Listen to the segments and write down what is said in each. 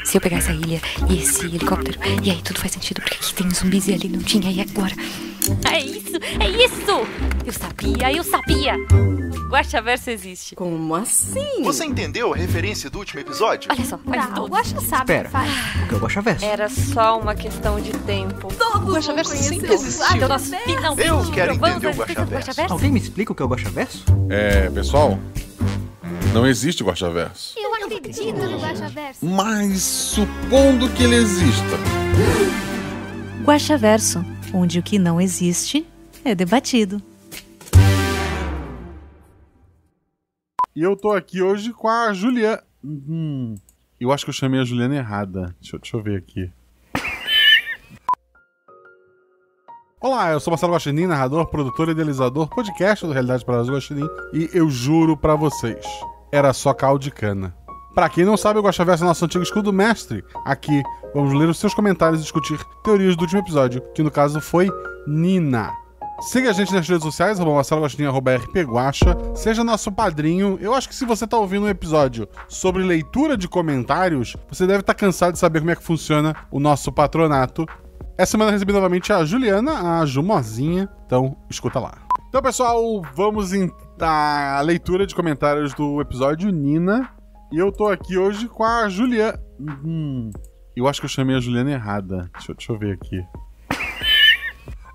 Se eu pegar essa ilha e esse helicóptero, e aí tudo faz sentido, porque aqui tem zumbis e ali não tinha, e agora? É isso! É isso! Eu sabia! Guaxaverso existe. Como assim? Você entendeu a referência do último episódio? Olha só, faz O Guaxa sabe o que faz. O que é o Guaxaverso? Era só uma questão de tempo. Todos O Guaxaverso vão sempre conhecer existiu. Então nós finalmente Eu quero provamos entender o a existência do Guaxaverso. Alguém me explica o que é o Guaxaverso? Pessoal, não existe Guaxaverso. Eu acredito no Guaxaverso. Mas supondo que ele exista. Guaxaverso, onde o que não existe é debatido. E eu tô aqui hoje com a Juliana. Eu acho que eu chamei a Juliana errada. Deixa eu ver aqui. Olá, eu sou Marcelo Guaxinim, narrador, produtor, idealizador, podcast do Realidade para os Guaxinim. E eu juro pra vocês, era só caldo de cana. Pra quem não sabe, o Guaxaverso é nosso antigo escudo mestre. Aqui, vamos ler os seus comentários e discutir teorias do último episódio, que no caso foi Nina. Siga a gente nas redes sociais, @marceloguaxinim@rpguaxa. Seja nosso padrinho. Eu acho que se você tá ouvindo um episódio sobre leitura de comentários, você deve estar cansado de saber como é que funciona o nosso patronato. Essa semana eu recebi novamente a Juliana, a Jumozinha. Então, escuta lá. Então, pessoal, vamos à leitura de comentários do episódio Nina. E eu tô aqui hoje com a Juliana. Eu acho que eu chamei a Juliana errada. Deixa eu ver aqui.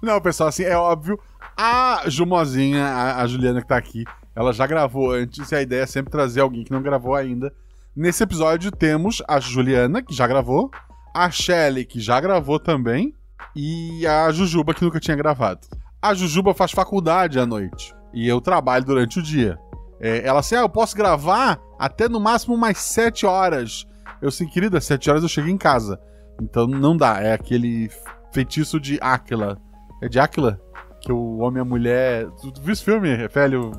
Não, pessoal, assim, é óbvio. A Jumozinha, a Juliana que tá aqui, ela já gravou antes e a ideia é sempre trazer alguém que não gravou ainda. Nesse episódio temos a Juliana, que já gravou, a Shelly, que já gravou também, e a Jujuba, que nunca tinha gravado. A Jujuba faz faculdade à noite e eu trabalho durante o dia. Ela assim, eu posso gravar até no máximo mais 7 horas. Eu assim, querida, 7 horas eu chego em casa. Então não dá, é aquele feitiço de Áquila. É de Áquila? Que o homem e a mulher... Tu viu esse filme, velho?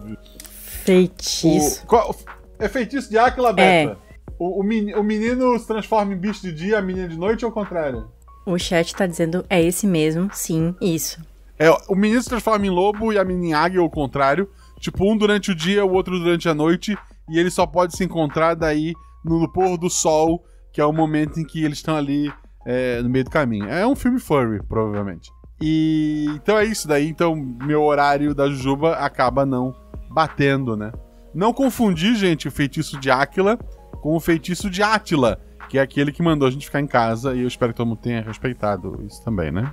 Feitiço. É feitiço de Áquila, Beta? O menino se transforma em bicho de dia, a menina de noite ou ao contrário? O chat tá dizendo, é esse mesmo, sim, isso. O menino se transforma em lobo e a menina em águia ou ao contrário. Tipo, um durante o dia, o outro durante a noite. E ele só pode se encontrar daí no pôr do sol, que é o momento em que eles estão ali no meio do caminho. É um filme furry, provavelmente. E então é isso daí. Então meu horário da Jujuba acaba não batendo, né? Não confundir, gente, o feitiço de Áquila com o feitiço de Átila, que é aquele que mandou a gente ficar em casa. E eu espero que todo mundo tenha respeitado isso também, né?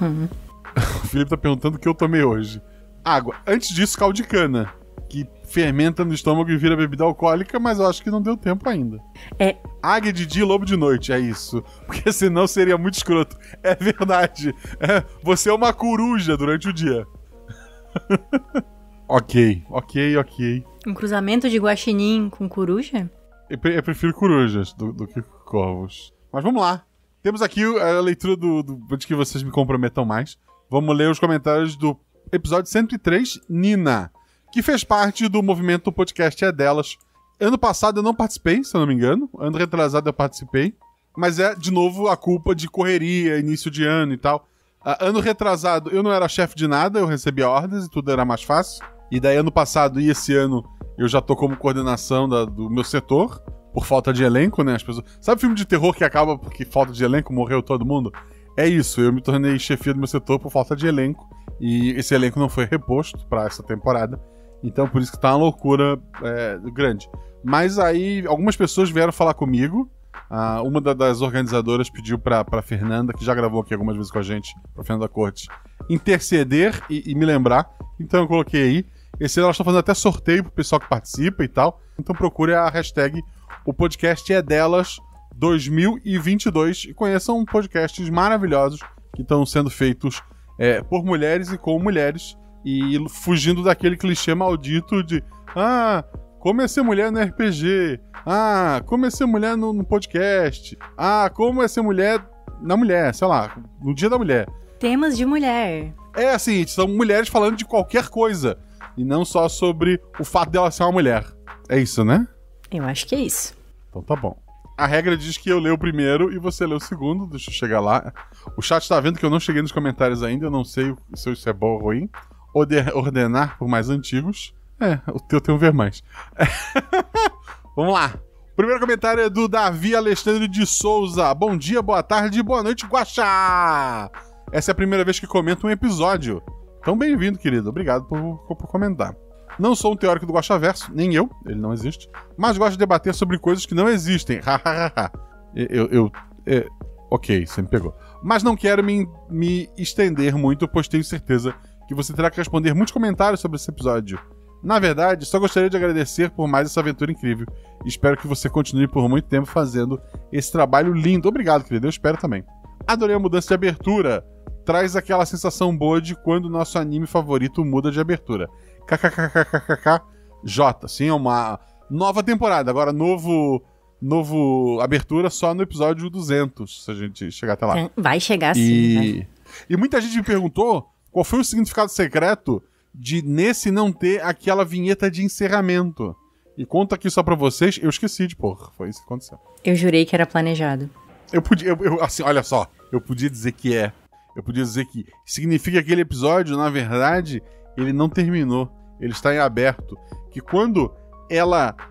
Uhum. O Felipe tá perguntando o que eu tomei hoje. Água. Antes disso, caldo de cana, que fermenta no estômago e vira bebida alcoólica, mas eu acho que não deu tempo ainda. Águia de dia e lobo de noite, é isso. Porque senão seria muito escroto. É verdade. Você é uma coruja durante o dia. Ok. Um cruzamento de guaxinim com coruja? Eu prefiro corujas do que corvos. Mas vamos lá. Temos aqui a leitura de que vocês me comprometam mais. Vamos ler os comentários do episódio 103, Nina, que fez parte do movimento podcast É Delas. Ano passado eu não participei, se eu não me engano. Ano retrasado eu participei. Mas é, de novo, a culpa de correria, início de ano e tal. Ano retrasado eu não era chefe de nada, eu recebia ordens e tudo era mais fácil. E daí ano passado e esse ano eu já tô como coordenação do meu setor, por falta de elenco, né? As pessoas... Sabe filme de terror que acaba porque falta de elenco, morreu todo mundo? É isso, eu me tornei chefia do meu setor por falta de elenco. E esse elenco não foi reposto pra essa temporada. Então por isso que tá uma loucura grande. Mas aí algumas pessoas vieram falar comigo. Uma das organizadoras pediu pra Fernanda, que já gravou aqui algumas vezes com a gente, pra Fernanda Cortes, interceder e me lembrar. Então eu coloquei aí. Esse ano elas estão fazendo até sorteio pro pessoal que participa e tal. Então procure a hashtag O Podcast É Delas 2022 e conheçam podcasts maravilhosos que estão sendo feitos por mulheres e com mulheres, e fugindo daquele clichê maldito de como é ser mulher no RPG, como é ser mulher no podcast, como é ser mulher na mulher, sei lá, no Dia da Mulher. Temas de mulher. É assim, são mulheres falando de qualquer coisa, e não só sobre o fato dela ser uma mulher. É isso, né? Eu acho que é isso. Então tá bom. A regra diz que eu leio o primeiro e você lê o segundo. Deixa eu chegar lá. O chat tá vendo que eu não cheguei nos comentários ainda. Eu não sei se isso é bom ou ruim. Ordenar por mais antigos. O teu tem um ver mais. Vamos lá. Primeiro comentário é do Davi Alexandre de Souza. Bom dia, boa tarde, boa noite, Guaxá! Essa é a primeira vez que comento um episódio. Então, bem-vindo, querido. Obrigado por comentar. Não sou um teórico do Guaxaverso, nem eu, ele não existe, mas gosto de debater sobre coisas que não existem. Ok, você me pegou. Mas não quero me estender muito, pois tenho certeza que você terá que responder muitos comentários sobre esse episódio. Na verdade, só gostaria de agradecer por mais essa aventura incrível. Espero que você continue por muito tempo fazendo esse trabalho lindo. Obrigado, querido. Eu espero também. Adorei a mudança de abertura. Traz aquela sensação boa de quando o nosso anime favorito muda de abertura. KKKKKKJ. Sim, é uma nova temporada. Agora, novo abertura só no episódio 200, se a gente chegar até lá. Vai chegar sim, né? E muita gente me perguntou qual foi o significado secreto de nesse não ter aquela vinheta de encerramento. E conto aqui só pra vocês, eu esqueci de porra. Foi isso que aconteceu. Eu jurei que era planejado. Assim, olha só, eu podia dizer que é. Eu podia dizer que significa que aquele episódio, na verdade, ele não terminou. Ele está em aberto. Que quando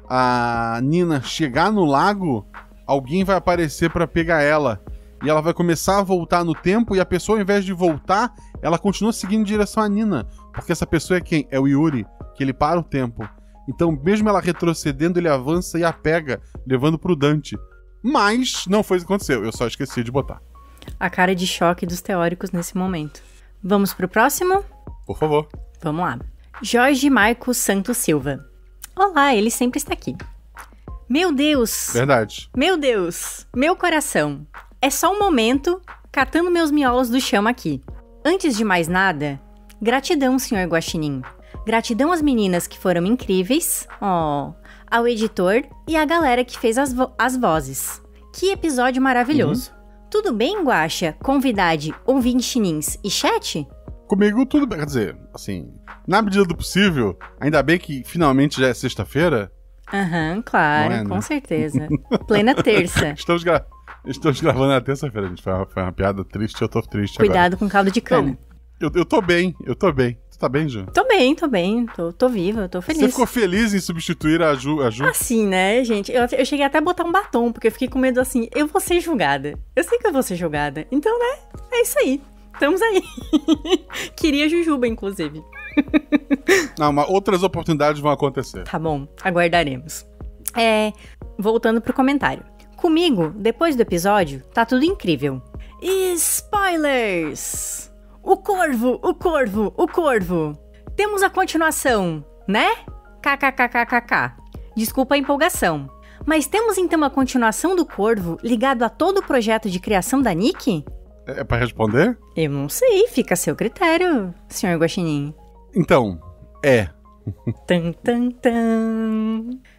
a Nina chegar no lago, alguém vai aparecer pra pegar ela. E ela vai começar a voltar no tempo, e a pessoa, ao invés de voltar, ela continua seguindo em direção à Nina. Porque essa pessoa é quem? É o Yuri, que ele para o tempo. Então, mesmo ela retrocedendo, ele avança e a pega, levando pro Dante. Mas não foi isso que aconteceu, eu só esqueci de botar. A cara de choque dos teóricos nesse momento. Vamos pro próximo? Por favor. Vamos lá. Jorge Marcos Santos Silva. Olá, ele sempre está aqui. Meu Deus! Verdade. Meu Deus! Meu coração! É só um momento, catando meus miolos do chão aqui. Antes de mais nada, gratidão, Sr. Guaxinim. Gratidão às meninas que foram incríveis, ao editor e à galera que fez as vozes. Que episódio maravilhoso. Tudo bem, Guaxa, convidade, ouvintinins e chat? Comigo tudo bem, quer dizer, assim, na medida do possível, ainda bem que finalmente já é sexta-feira. Aham, claro, com certeza. Plena terça. Estamos gravando na terça-feira, gente. Foi uma piada triste, eu tô triste Cuidado com caldo de cana. Então, eu tô bem. Tu tá bem, Ju? Tô bem. Tô viva, tô feliz. Você ficou feliz em substituir a Ju? Assim, né, gente? Eu cheguei até a botar um batom, porque eu fiquei com medo assim, eu vou ser julgada. Eu sei que eu vou ser julgada. Então, né, é isso aí. Estamos aí. Queria Jujuba, inclusive. Não, mas outras oportunidades vão acontecer. Tá bom, aguardaremos. Voltando pro comentário. Comigo, depois do episódio, tá tudo incrível. Spoilers! O corvo! Temos a continuação, né? KKKKKK. Desculpa a empolgação. Mas temos então a continuação do corvo ligado a todo o projeto de criação da Nick? É pra responder? Eu não sei, fica a seu critério, Sr. Guaxinim. Então,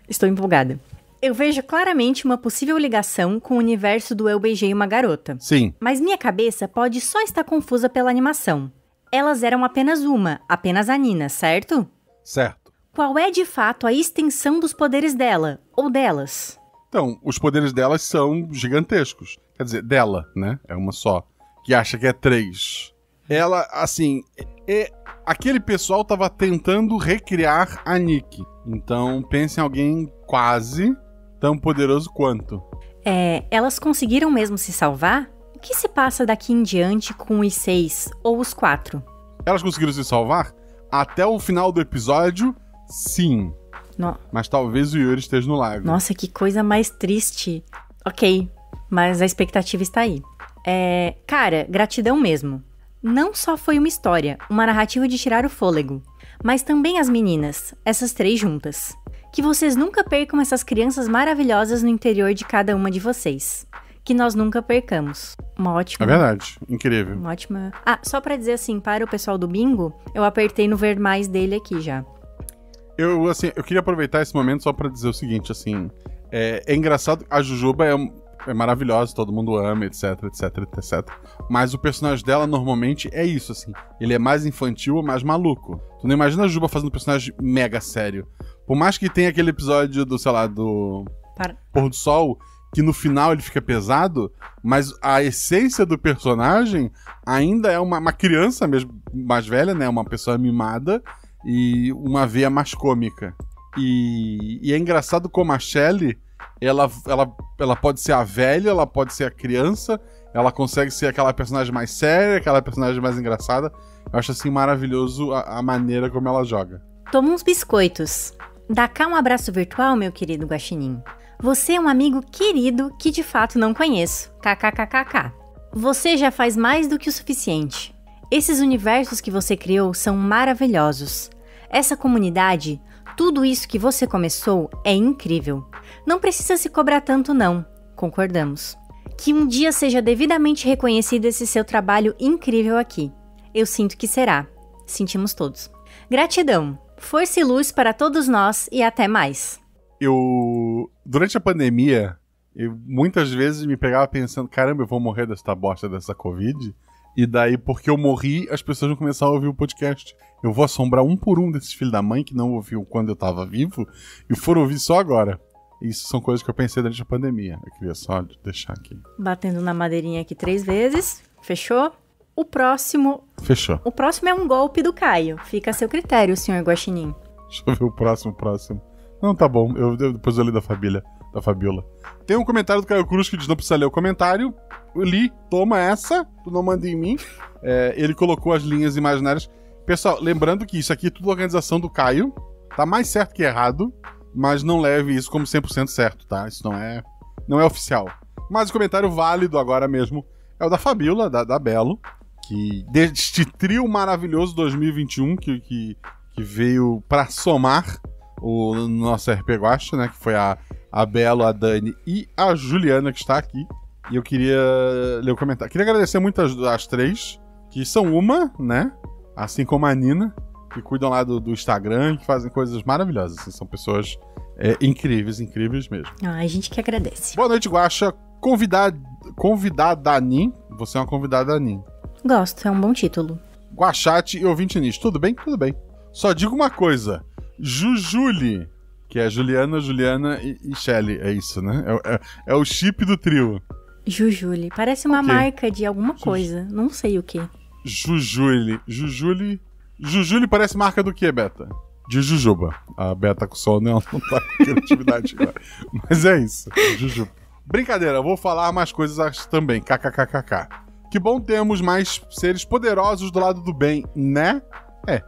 Estou empolgada. Eu vejo claramente uma possível ligação com o universo do Eu Beijei Uma Garota. Sim. Mas minha cabeça pode só estar confusa pela animação. Elas eram apenas a Nina, certo? Certo. Qual é de fato a extensão dos poderes dela, ou delas? Então, os poderes delas são gigantescos. Quer dizer, dela, né? É uma só. Que acha que é 3. Ela, assim... aquele pessoal tava tentando recriar a Nick. Então, pense em alguém quase tão poderoso quanto. Elas conseguiram mesmo se salvar? O que se passa daqui em diante com os 6 ou os 4? Elas conseguiram se salvar? Até o final do episódio, sim. Mas talvez o Yuri esteja no lago. Nossa, que coisa mais triste. Ok, mas a expectativa está aí. Cara, gratidão mesmo. Não só foi uma história, uma narrativa de tirar o fôlego, mas também as meninas, essas 3 juntas. Que vocês nunca percam essas crianças maravilhosas no interior de cada uma de vocês. Que nós nunca percamos. Uma ótima... É verdade, incrível. Uma ótima... só pra dizer assim, para o pessoal do bingo, eu apertei no ver mais dele aqui já. Eu queria aproveitar esse momento só pra dizer o seguinte, assim... É engraçado, a Jujuba é maravilhosa, todo mundo ama, etc. Mas o personagem dela, normalmente, é isso, assim. Ele é mais infantil ou mais maluco. Tu não imagina a Juba fazendo um personagem mega sério. Por mais que tenha aquele episódio do, sei lá, do Pôr do Sol, que no final ele fica pesado, mas a essência do personagem ainda é uma criança mesmo, mais velha, né? Uma pessoa mimada e uma veia mais cômica. E é engraçado como a Shelley, ela pode ser a velha, ela pode ser a criança, ela consegue ser aquela personagem mais séria, aquela personagem mais engraçada. Eu acho assim maravilhoso a maneira como ela joga. Toma uns biscoitos. Dá cá um abraço virtual, meu querido Guaxinim. Você é um amigo querido que de fato não conheço. KKKKK. Você já faz mais do que o suficiente. Esses universos que você criou são maravilhosos. Essa comunidade, tudo isso que você começou é incrível. Não precisa se cobrar tanto não, concordamos. Que um dia seja devidamente reconhecido esse seu trabalho incrível aqui. Eu sinto que será. Sentimos todos. Gratidão. Força e luz para todos nós e até mais. Durante a pandemia, eu muitas vezes me pegava pensando, caramba, eu vou morrer dessa bosta dessa Covid. E daí, porque eu morri, as pessoas vão começar a ouvir o podcast. Eu vou assombrar um por um desses filhos da mãe que não ouviu quando eu tava vivo e foram ouvir só agora. Isso são coisas que eu pensei durante a pandemia. Eu queria só deixar aqui. Batendo na madeirinha aqui 3 vezes. Fechou? O próximo... Fechou. O próximo é um golpe do Caio. Fica a seu critério, senhor Guaxinim. Deixa eu ver o próximo. Não, tá bom. Depois eu li da Fabiola. Tem um comentário do Caio Cruz que diz, não precisa ler o comentário. Eu li, toma essa, tu não manda em mim. Ele colocou as linhas imaginárias. Pessoal, lembrando que isso aqui é tudo organização do Caio. Tá mais certo que errado, mas não leve isso como 100% certo, tá? Isso não é oficial. Mas o comentário válido agora mesmo é o da Fabiola, da Belo, que deste trio maravilhoso 2021 que veio pra somar o nosso RP Guaxa, né? Que foi a Belo, a Dani e a Juliana que está aqui. E eu queria ler o comentário. Queria agradecer muito as três, que são uma, né? Assim como a Nina, que cuidam lá do Instagram, que fazem coisas maravilhosas. Assim, são pessoas incríveis mesmo. A gente que agradece. Boa noite, Guaxa. Convidada Nin. Você é uma convidada Nin. Gosto, é um bom título. Guaxate e ouvinte Nis. Tudo bem? Tudo bem. Só digo uma coisa. Jujuli, que é Juliana e Shelly. É isso, né? É o chip do trio. Jujuli. Parece uma marca de alguma coisa. Não sei o que. Jujuli parece marca do que, Beta? De Jujuba. A Beta com sono, ela não tá com criatividade agora. Mas é isso. Jujuba. Brincadeira, vou falar mais coisas também. KKKKK. Que bom termos mais seres poderosos do lado do bem, né?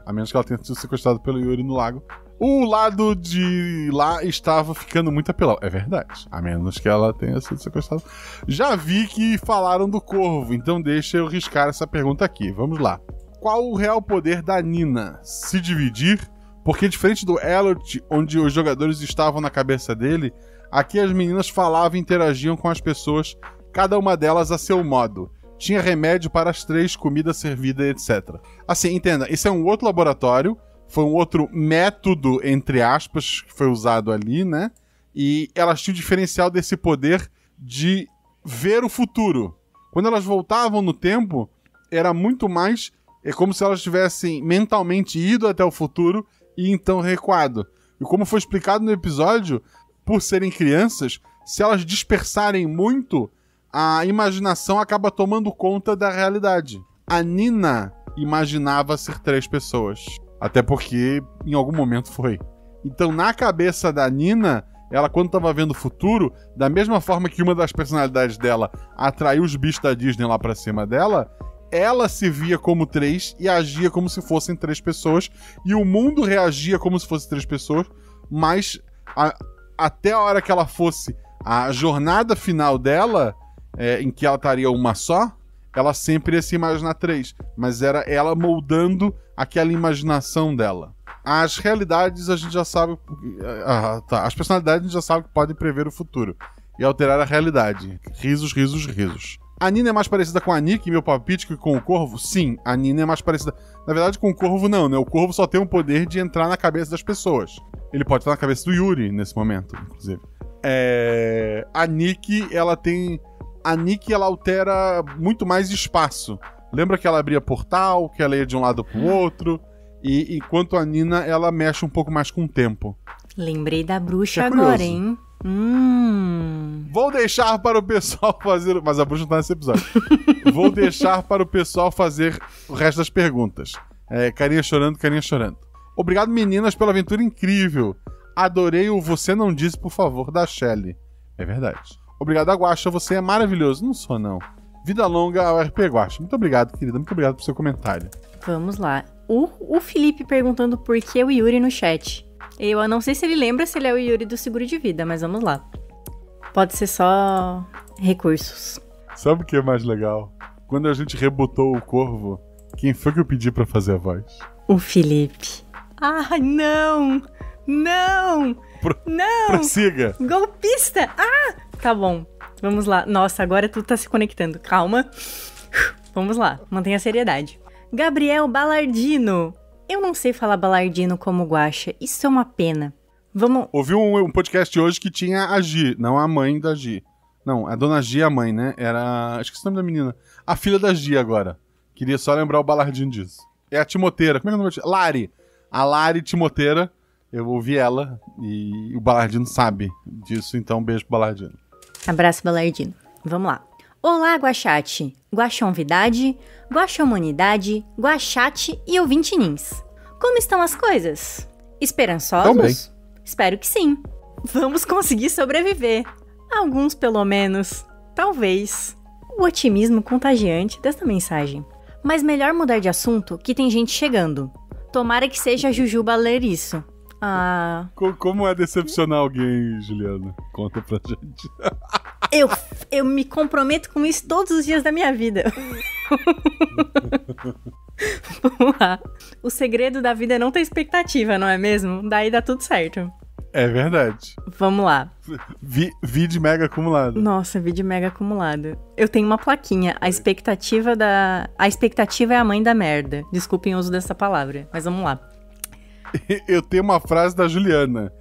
A menos que ela tenha sido sequestrada pelo Yuri no lago. O lado de lá estava ficando muito apelão. É verdade. A menos que ela tenha sido sequestrada. Já vi que falaram do corvo, então deixa eu riscar essa pergunta aqui. Vamos lá. Qual o real poder da Nina? Se dividir? Porque diferente do Elliot, onde os jogadores estavam na cabeça dele, aqui as meninas falavam e interagiam com as pessoas, cada uma delas a seu modo. Tinha remédio para as 3, comida servida, etc. Assim, entenda, esse é um outro laboratório, foi um outro método, entre aspas, que foi usado ali, né? E elas tinham o diferencial desse poder de ver o futuro. Quando elas voltavam no tempo, era muito mais... É como se elas tivessem mentalmente ido até o futuro e então recuado. E como foi explicado no episódio, por serem crianças, se elas dispersarem muito, a imaginação acaba tomando conta da realidade. A Nina imaginava ser 3 pessoas. Até porque em algum momento foi. Então, na cabeça da Nina, ela quando estava vendo o futuro, da mesma forma que uma das personalidades dela atraiu os bichos da Disney lá pra cima dela, ela se via como 3 e agia como se fossem 3 pessoas, e o mundo reagia como se fossem 3 pessoas, mas até a hora que ela fosse a jornada final dela, em que ela estaria uma só, ela sempre ia se imaginar 3, mas era ela moldando aquela imaginação dela. As realidades a gente já sabe... As personalidades a gente já sabe que podem prever o futuro e alterar a realidade. Risos. A Nina é mais parecida com a Nick, meu palpite, que com o Corvo? Sim, a Nina é mais parecida... Na verdade, com o Corvo não, né? O Corvo só tem o poder de entrar na cabeça das pessoas. Ele pode estar na cabeça do Yuri, nesse momento, inclusive. A Nick, ela tem... A Nick, ela altera muito mais espaço. Lembra que ela abria portal, que ela ia de um lado pro outro... E enquanto a Nina, ela mexe um pouco mais com o tempo. Lembrei da bruxa agora, hein? Vou deixar para o pessoal fazer... Mas a bruxa não tá nesse episódio. Vou deixar para o pessoal fazer o resto das perguntas. Carinha chorando. Obrigado, meninas, pela aventura incrível. Adorei o Você Não Disse, por favor, da Shelly. É verdade. Obrigado, Guaxa. Você é maravilhoso. Não sou, não. Vida longa ao RP Guaxa. Muito obrigado, querida. Muito obrigado pelo seu comentário. Vamos lá. O Felipe perguntando por que o Yuri no chat. Eu não sei se ele lembra se ele é o Yuri do seguro de vida, mas vamos lá. Pode ser só recursos. Sabe o que é mais legal? Quando a gente rebutou o Corvo, quem foi que eu pedi pra fazer a voz? O Felipe. Ai, não! Não! Não! Prossiga! Golpista! Ah! Tá bom. Vamos lá. Nossa, agora tudo tá se conectando. Calma. Vamos lá. Mantenha a seriedade. Gabriel Balardino. Eu não sei falar Balardino como Guaxa. Isso é uma pena. Vamos... Ouvi um podcast hoje que tinha a Gi, não a mãe da Gi. Não, a dona Gi é a mãe, né? Era... Esqueci o nome da menina. A filha da Gi agora. Queria só lembrar o Balardino disso. É a Timoteira. Como é que é o nome dela? Lari. A Lari Timoteira. Eu ouvi ela e o Balardino sabe disso, então beijo pro Balardino. Abraço, Balardino. Vamos lá. Olá, Guaxate, Guaxonvidade, Guaxomunidade, Guaxate e ouvintinins. Como estão as coisas? Esperançosos? Tão bem. Espero que sim. Vamos conseguir sobreviver. Alguns, pelo menos. Talvez. O otimismo contagiante desta mensagem. Mas melhor mudar de assunto que tem gente chegando. Tomara que seja a Jujuba a ler isso. Ah... Como é decepcionar alguém, Juliana? Conta pra gente. Eu me comprometo com isso todos os dias da minha vida. Vamos lá. O segredo da vida é não ter expectativa, não é mesmo? Daí dá tudo certo. É verdade. Vamos lá. Vídeo mega acumulado. Nossa, vídeo mega acumulado. Eu tenho uma plaquinha. A expectativa é a mãe da merda. Desculpem o uso dessa palavra, mas vamos lá. Eu tenho uma frase da Juliana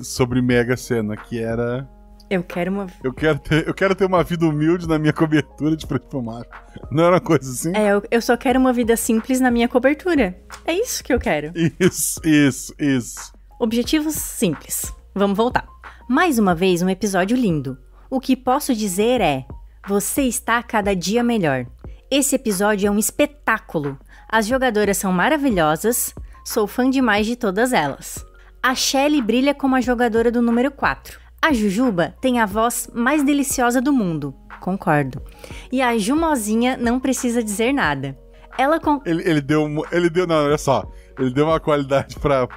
sobre Mega Sena, que era... Eu quero ter uma vida humilde na minha cobertura de perfumar. Não era uma coisa assim? Eu só quero uma vida simples na minha cobertura. É isso que eu quero. Isso. Objetivos simples. Vamos voltar. Mais uma vez, um episódio lindo. O que posso dizer é... Você está cada dia melhor. Esse episódio é um espetáculo. As jogadoras são maravilhosas. Sou fã demais de todas elas. A Shelly brilha como a jogadora do número 4. A Jujuba tem a voz mais deliciosa do mundo. Concordo. E a Jumozinha não precisa dizer nada. Ela Ele deu... Não, olha só. Ele deu uma qualidade pra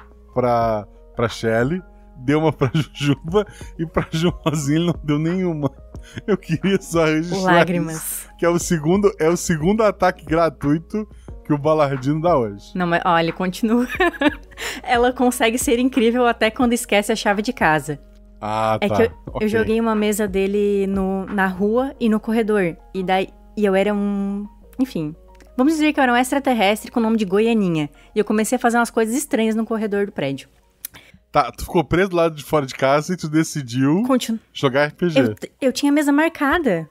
Shelly, deu uma pra Jujuba e pra Jumozinha ele não deu nenhuma. Eu queria só registrar lágrimas. Isso, que é o segundo ataque gratuito que o Balardino dá hoje. Não, mas olha, ele continua. Ela consegue ser incrível até quando esquece a chave de casa. Ah, tá. É que eu joguei uma mesa dele na rua e no corredor. E eu era um... Enfim, vamos dizer que eu era um extraterrestre com o nome de Goianinha. E eu comecei a fazer umas coisas estranhas no corredor do prédio. Tá, tu ficou preso do lado de fora de casa e tu decidiu jogar RPG. Eu tinha mesa marcada.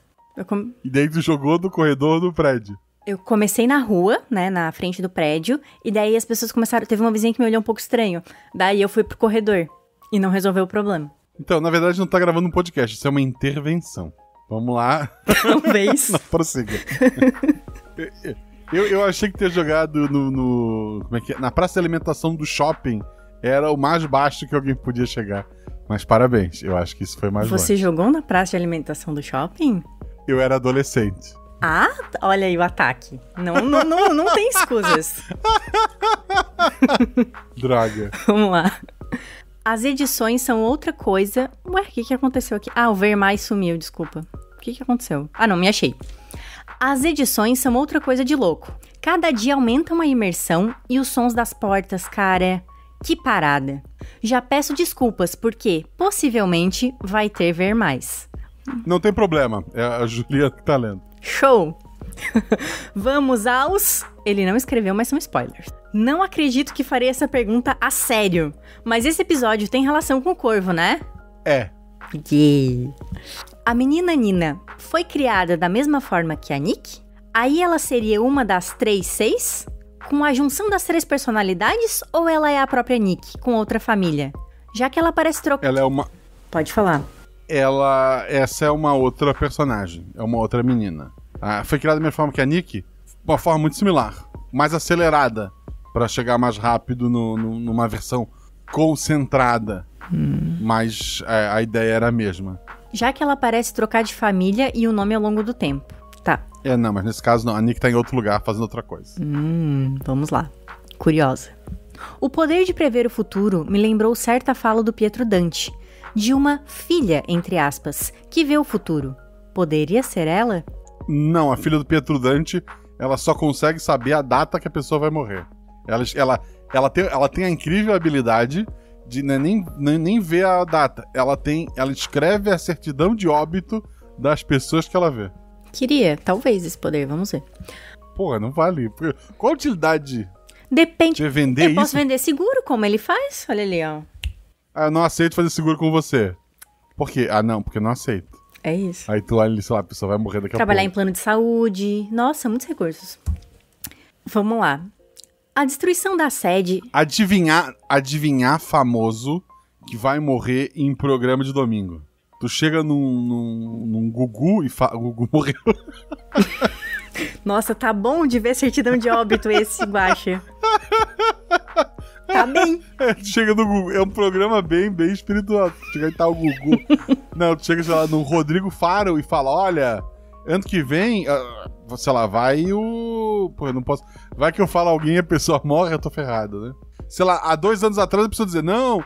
E daí tu jogou no corredor do prédio. Eu comecei na rua, né, na frente do prédio, e daí as pessoas começaram... Teve uma vizinha que me olhou um pouco estranho. Daí eu fui pro corredor e não resolveu o problema. Então, na verdade, não tá gravando um podcast, isso é uma intervenção. Vamos lá. Talvez. Não, prossiga. eu achei que ter jogado como é que é? Na praça de alimentação do shopping era o mais baixo que alguém podia chegar. Mas parabéns, eu acho que isso foi mais baixo. Você jogou na praça de alimentação do shopping? Eu era adolescente. Ah, olha aí o ataque. Não tem escusas. Droga. Vamos lá. As edições são outra coisa... Ué, o que aconteceu aqui? Ah, o Ver Mais sumiu, desculpa. O que aconteceu? Ah, não, me achei. As edições são outra coisa de louco. Cada dia aumentam a imersão e os sons das portas, cara... Que parada. Já peço desculpas, porque possivelmente vai ter Ver Mais. Não tem problema, é a Juliana que tá lendo. Show! Vamos aos... Ele não escreveu, mas são spoilers. Não acredito que farei essa pergunta a sério. Mas esse episódio tem relação com o Corvo, né? É. Yeah. A menina Nina foi criada da mesma forma que a Nick? Aí ela seria uma das 3/6? Com a junção das 3 personalidades? Ou ela é a própria Nick, com outra família? Já que ela parece trocar... Ela é uma... Pode falar. Essa é uma outra personagem. É uma outra menina. Foi criada da mesma forma que a Nick. Uma forma muito similar. Mais acelerada. Pra chegar mais rápido numa versão concentrada. Mas a ideia era a mesma. Já que ela parece trocar de família e o nome ao longo do tempo. Tá. Não, mas nesse caso não. A Nick tá em outro lugar fazendo outra coisa. Vamos lá. Curiosa. O poder de prever o futuro me lembrou certa fala do Pietro Dante, de uma filha, entre aspas, que vê o futuro. Poderia ser ela? Não, a filha do Pietro Dante, ela só consegue saber a data que a pessoa vai morrer. Ela tem a incrível habilidade de nem ver a data. Ela escreve a certidão de óbito das pessoas que ela vê. Queria, talvez, esse poder, vamos ver. Porra, não vale. Qual a utilidade Depende. de vender Eu isso? posso vender seguro, como ele faz? Olha ali, ó. Eu não aceito fazer seguro com você. Por quê? Não, porque eu não aceito. É isso. Aí tu olha, sei lá, a pessoa vai morrer daqui a pouco. Trabalhar em plano de saúde. Nossa, muitos recursos. Vamos lá. A destruição da sede... Adivinhar famoso que vai morrer em programa de domingo. Tu chega num Gugu e fala... O Gugu morreu. Nossa, tá bom de ver certidão de óbito esse, Guaxa. Tá bem. Tu chega no Gugu. É um programa bem espiritual. Tu chega e tá o Gugu. Não, tu chega, sei lá, no Rodrigo Faro e fala, olha, ano que vem, sei lá, vai o... Pô, eu não posso... Vai que eu falo alguém e a pessoa morre, eu tô ferrado, né? Sei lá, há 2 anos atrás a pessoa dizer, não...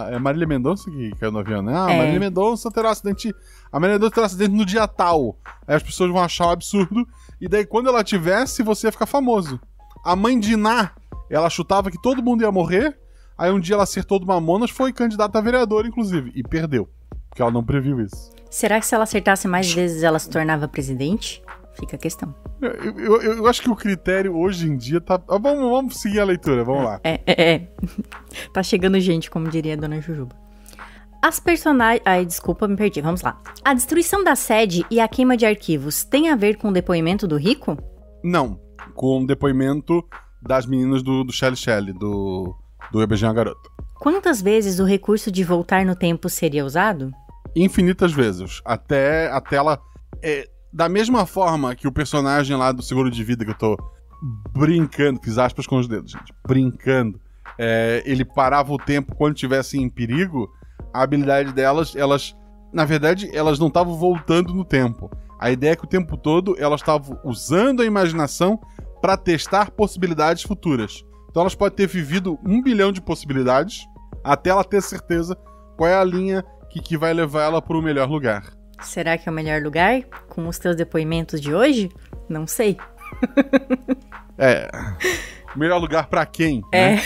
É Marília Mendonça que caiu no avião, né? Marília Mendonça terá um acidente. A Marília Mendonça terá um acidente no dia tal. Aí as pessoas vão achar um absurdo. E daí, quando ela tivesse, você ia ficar famoso. A mãe de Iná, ela chutava que todo mundo ia morrer. Aí um dia ela acertou do Mamonas, foi candidata a vereadora, inclusive. E perdeu. Porque ela não previu isso. Será que se ela acertasse mais vezes, ela se tornava presidente? Fica a questão. Eu acho que o critério hoje em dia tá... Vamos seguir a leitura, vamos lá. Tá chegando gente, como diria a dona Jujuba. As personagens... Ai, desculpa, me perdi. Vamos lá. A destruição da sede e a queima de arquivos tem a ver com o depoimento do Rico? Não. Com o depoimento das meninas do Shelly, do Eu Beijei uma Garota. Quantas vezes o recurso de voltar no tempo seria usado? Infinitas vezes. Até ela... Da mesma forma que o personagem lá do seguro de vida, que eu tô brincando, fiz aspas com os dedos, gente, brincando, ele parava o tempo quando estivesse em perigo, a habilidade delas, na verdade, elas não estavam voltando no tempo. A ideia é que o tempo todo elas estavam usando a imaginação para testar possibilidades futuras. Então elas podem ter vivido 1 bilhão de possibilidades até ela ter certeza qual é a linha que vai levar ela para o melhor lugar. Será que é o melhor lugar? Com os teus depoimentos de hoje? Não sei. Melhor lugar pra quem? Né?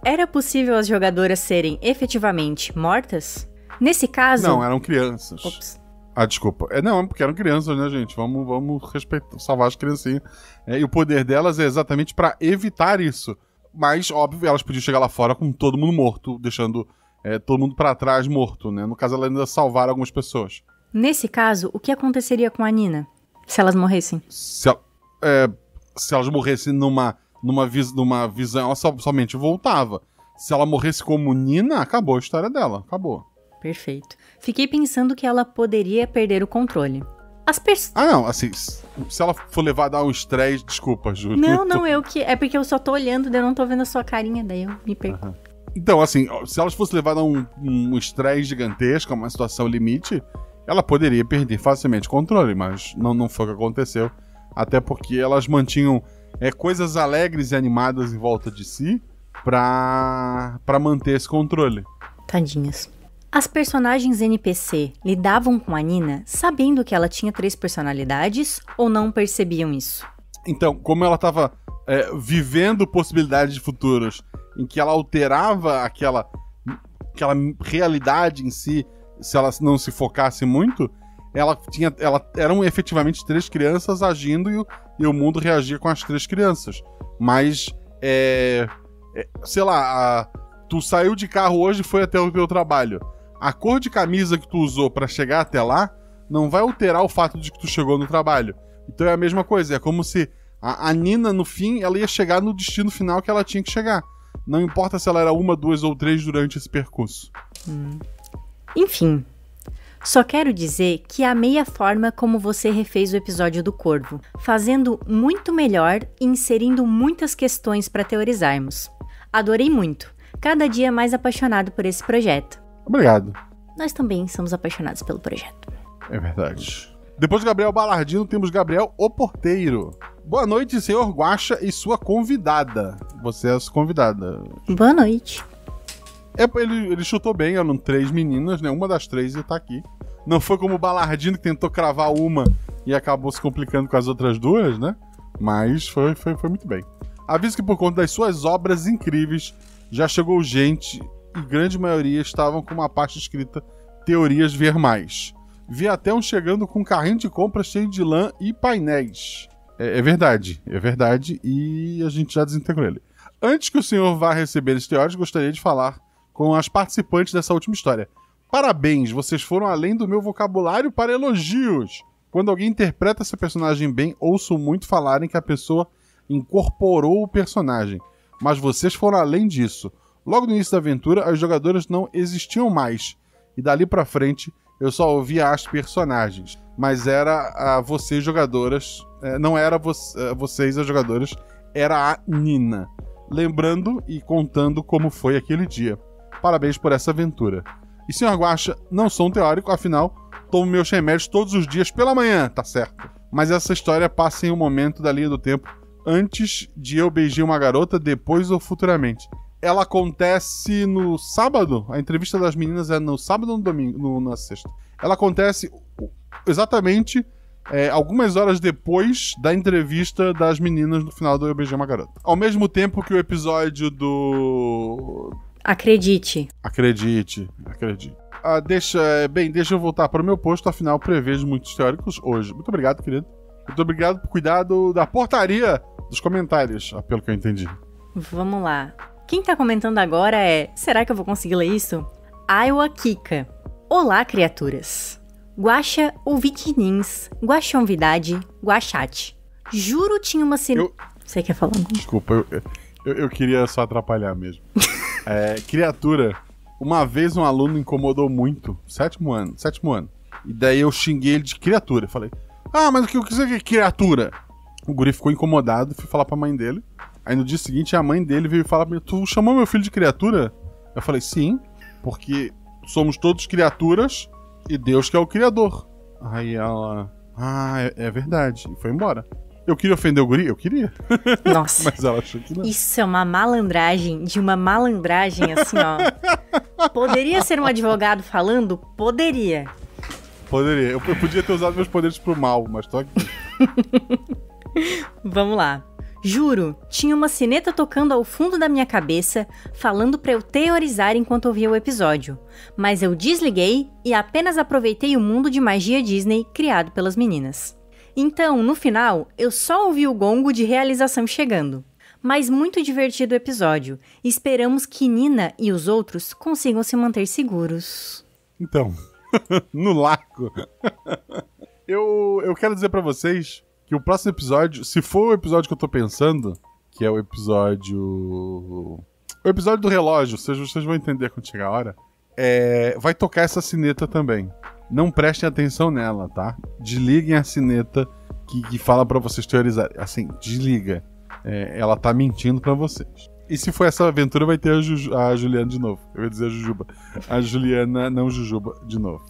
Era possível as jogadoras serem efetivamente mortas? Nesse caso... Não, eram crianças. Ops. Desculpa. Não, porque eram crianças, né, gente? Vamos respeitar, salvar as criancinhas. E o poder delas é exatamente pra evitar isso. Mas, óbvio, elas podiam chegar lá fora com todo mundo morto, deixando... todo mundo pra trás morto, né? No caso, ela ainda salvaram algumas pessoas. Nesse caso, o que aconteceria com a Nina? Se elas morressem? Se elas morressem numa visão, ela somente voltava. Se ela morresse como Nina, acabou a história dela. Acabou. Perfeito. Fiquei pensando que ela poderia perder o controle. Não, assim, se ela for levada a um estresse, desculpa, Júlio. Não, é porque eu só tô olhando, eu não tô vendo a sua carinha, daí eu me perco. Uhum. Então, assim, se elas fossem levadas a um estresse gigantesco, a uma situação limite, ela poderia perder facilmente o controle, mas não foi o que aconteceu. Até porque elas mantinham coisas alegres e animadas em volta de si pra manter esse controle. Tadinhas. As personagens NPC lidavam com a Nina sabendo que ela tinha 3 personalidades ou não percebiam isso? Então, como ela estava vivendo possibilidades de futuros em que ela alterava aquela realidade em si, se ela não se focasse muito, eram efetivamente 3 crianças agindo e o mundo reagia com as 3 crianças. Mas, sei lá, tu saiu de carro hoje e foi até o teu trabalho. A cor de camisa que tu usou pra chegar até lá não vai alterar o fato de que tu chegou no trabalho. Então é a mesma coisa, é como se a Nina, no fim, ela ia chegar no destino final que ela tinha que chegar. Não importa se ela era 1, 2 ou 3 durante esse percurso. Enfim, só quero dizer que amei a forma como você refez o episódio do Corvo, fazendo muito melhor e inserindo muitas questões para teorizarmos. Adorei muito, cada dia mais apaixonado por esse projeto. Obrigado. nós também somos apaixonados pelo projeto. É verdade. Depois de Gabriel Balardino, temos Gabriel o Porteiro. Boa noite, senhor Guaxa e sua convidada. Você é a convidada. Boa noite. Ele chutou bem, eram 3 meninas, né? Uma das 3 tá aqui. Não foi como o Balardino que tentou cravar uma e acabou se complicando com as outras 2, né? Mas foi muito bem. Aviso que por conta das suas obras incríveis, já chegou gente e grande maioria estavam com uma pasta escrita Teorias Ver Mais. Vi até um chegando com um carrinho de compra cheio de lã e painéis. É verdade, e a gente já desintegrou ele. Antes que o senhor vá receber as teorias, gostaria de falar com as participantes dessa última história. Parabéns, vocês foram além do meu vocabulário para elogios. Quando alguém interpreta essa personagem bem, ouço muito falarem que a pessoa incorporou o personagem. Mas vocês foram além disso. Logo no início da aventura, as jogadoras não existiam mais. E dali pra frente, eu só ouvia as personagens. Mas era vocês jogadoras... não era vocês as jogadoras, era a Nina. Lembrando e contando como foi aquele dia. Parabéns por essa aventura. E senhor Guaxa, não sou um teórico, afinal, tomo meus remédios todos os dias pela manhã, tá certo? Mas essa história passa em um momento da linha do tempo antes de eu beijar uma garota, depois ou futuramente. Ela acontece no sábado? A entrevista das meninas é no sábado ou no domingo? Na sexta. Ela acontece exatamente algumas horas depois da entrevista das meninas no final do Eu Beijei uma Garota. Ao mesmo tempo que o episódio do... Acredite. Deixa eu voltar para o meu posto, afinal prevejo muitos teóricos hoje. Muito obrigado, querido. Muito obrigado por cuidar da portaria dos comentários, pelo que eu entendi. Vamos lá. Quem tá comentando agora é... Será que eu vou conseguir ler isso? Iowa Kika. Olá, criaturas. Guaxa ouvidinins, guaxonvidade, guaxate. Juro tinha uma Você quer falar? Desculpa, eu queria só atrapalhar mesmo. Criatura. Uma vez um aluno incomodou muito. Sétimo ano. E daí eu xinguei ele de criatura. Falei, mas o que você quer criatura? O guri ficou incomodado, fui falar pra mãe dele. Aí no dia seguinte a mãe dele veio falar pra mim, tu chamou meu filho de criatura? Eu falei, sim, porque somos todos criaturas e Deus que é o criador. Aí ela, é verdade. E foi embora. Eu queria ofender o guri? Eu queria. Nossa. Mas ela achou que não. Isso é uma malandragem, assim, ó. Poderia ser um advogado falando? Poderia. Eu podia ter usado meus poderes pro mal, mas tô aqui. Vamos lá. Juro, tinha uma sineta tocando ao fundo da minha cabeça, falando pra eu teorizar enquanto ouvia o episódio. Mas eu desliguei e apenas aproveitei o mundo de magia Disney criado pelas meninas. Então, no final, eu só ouvi o gongo de realização chegando. Mas muito divertido o episódio. Esperamos que Nina e os outros consigam se manter seguros. Então, no lago. Eu quero dizer pra vocês que o próximo episódio, se for o episódio que eu tô pensando, que é o episódio do relógio, vocês vão entender quando chegar a hora, vai tocar essa sineta também. Não prestem atenção nela, tá? Desliguem a sineta que fala pra vocês teorizarem. Assim, desliga. Ela tá mentindo pra vocês. E se for essa aventura, vai ter a Juliana de novo. Eu ia dizer a Jujuba. A Juliana, não Jujuba, de novo.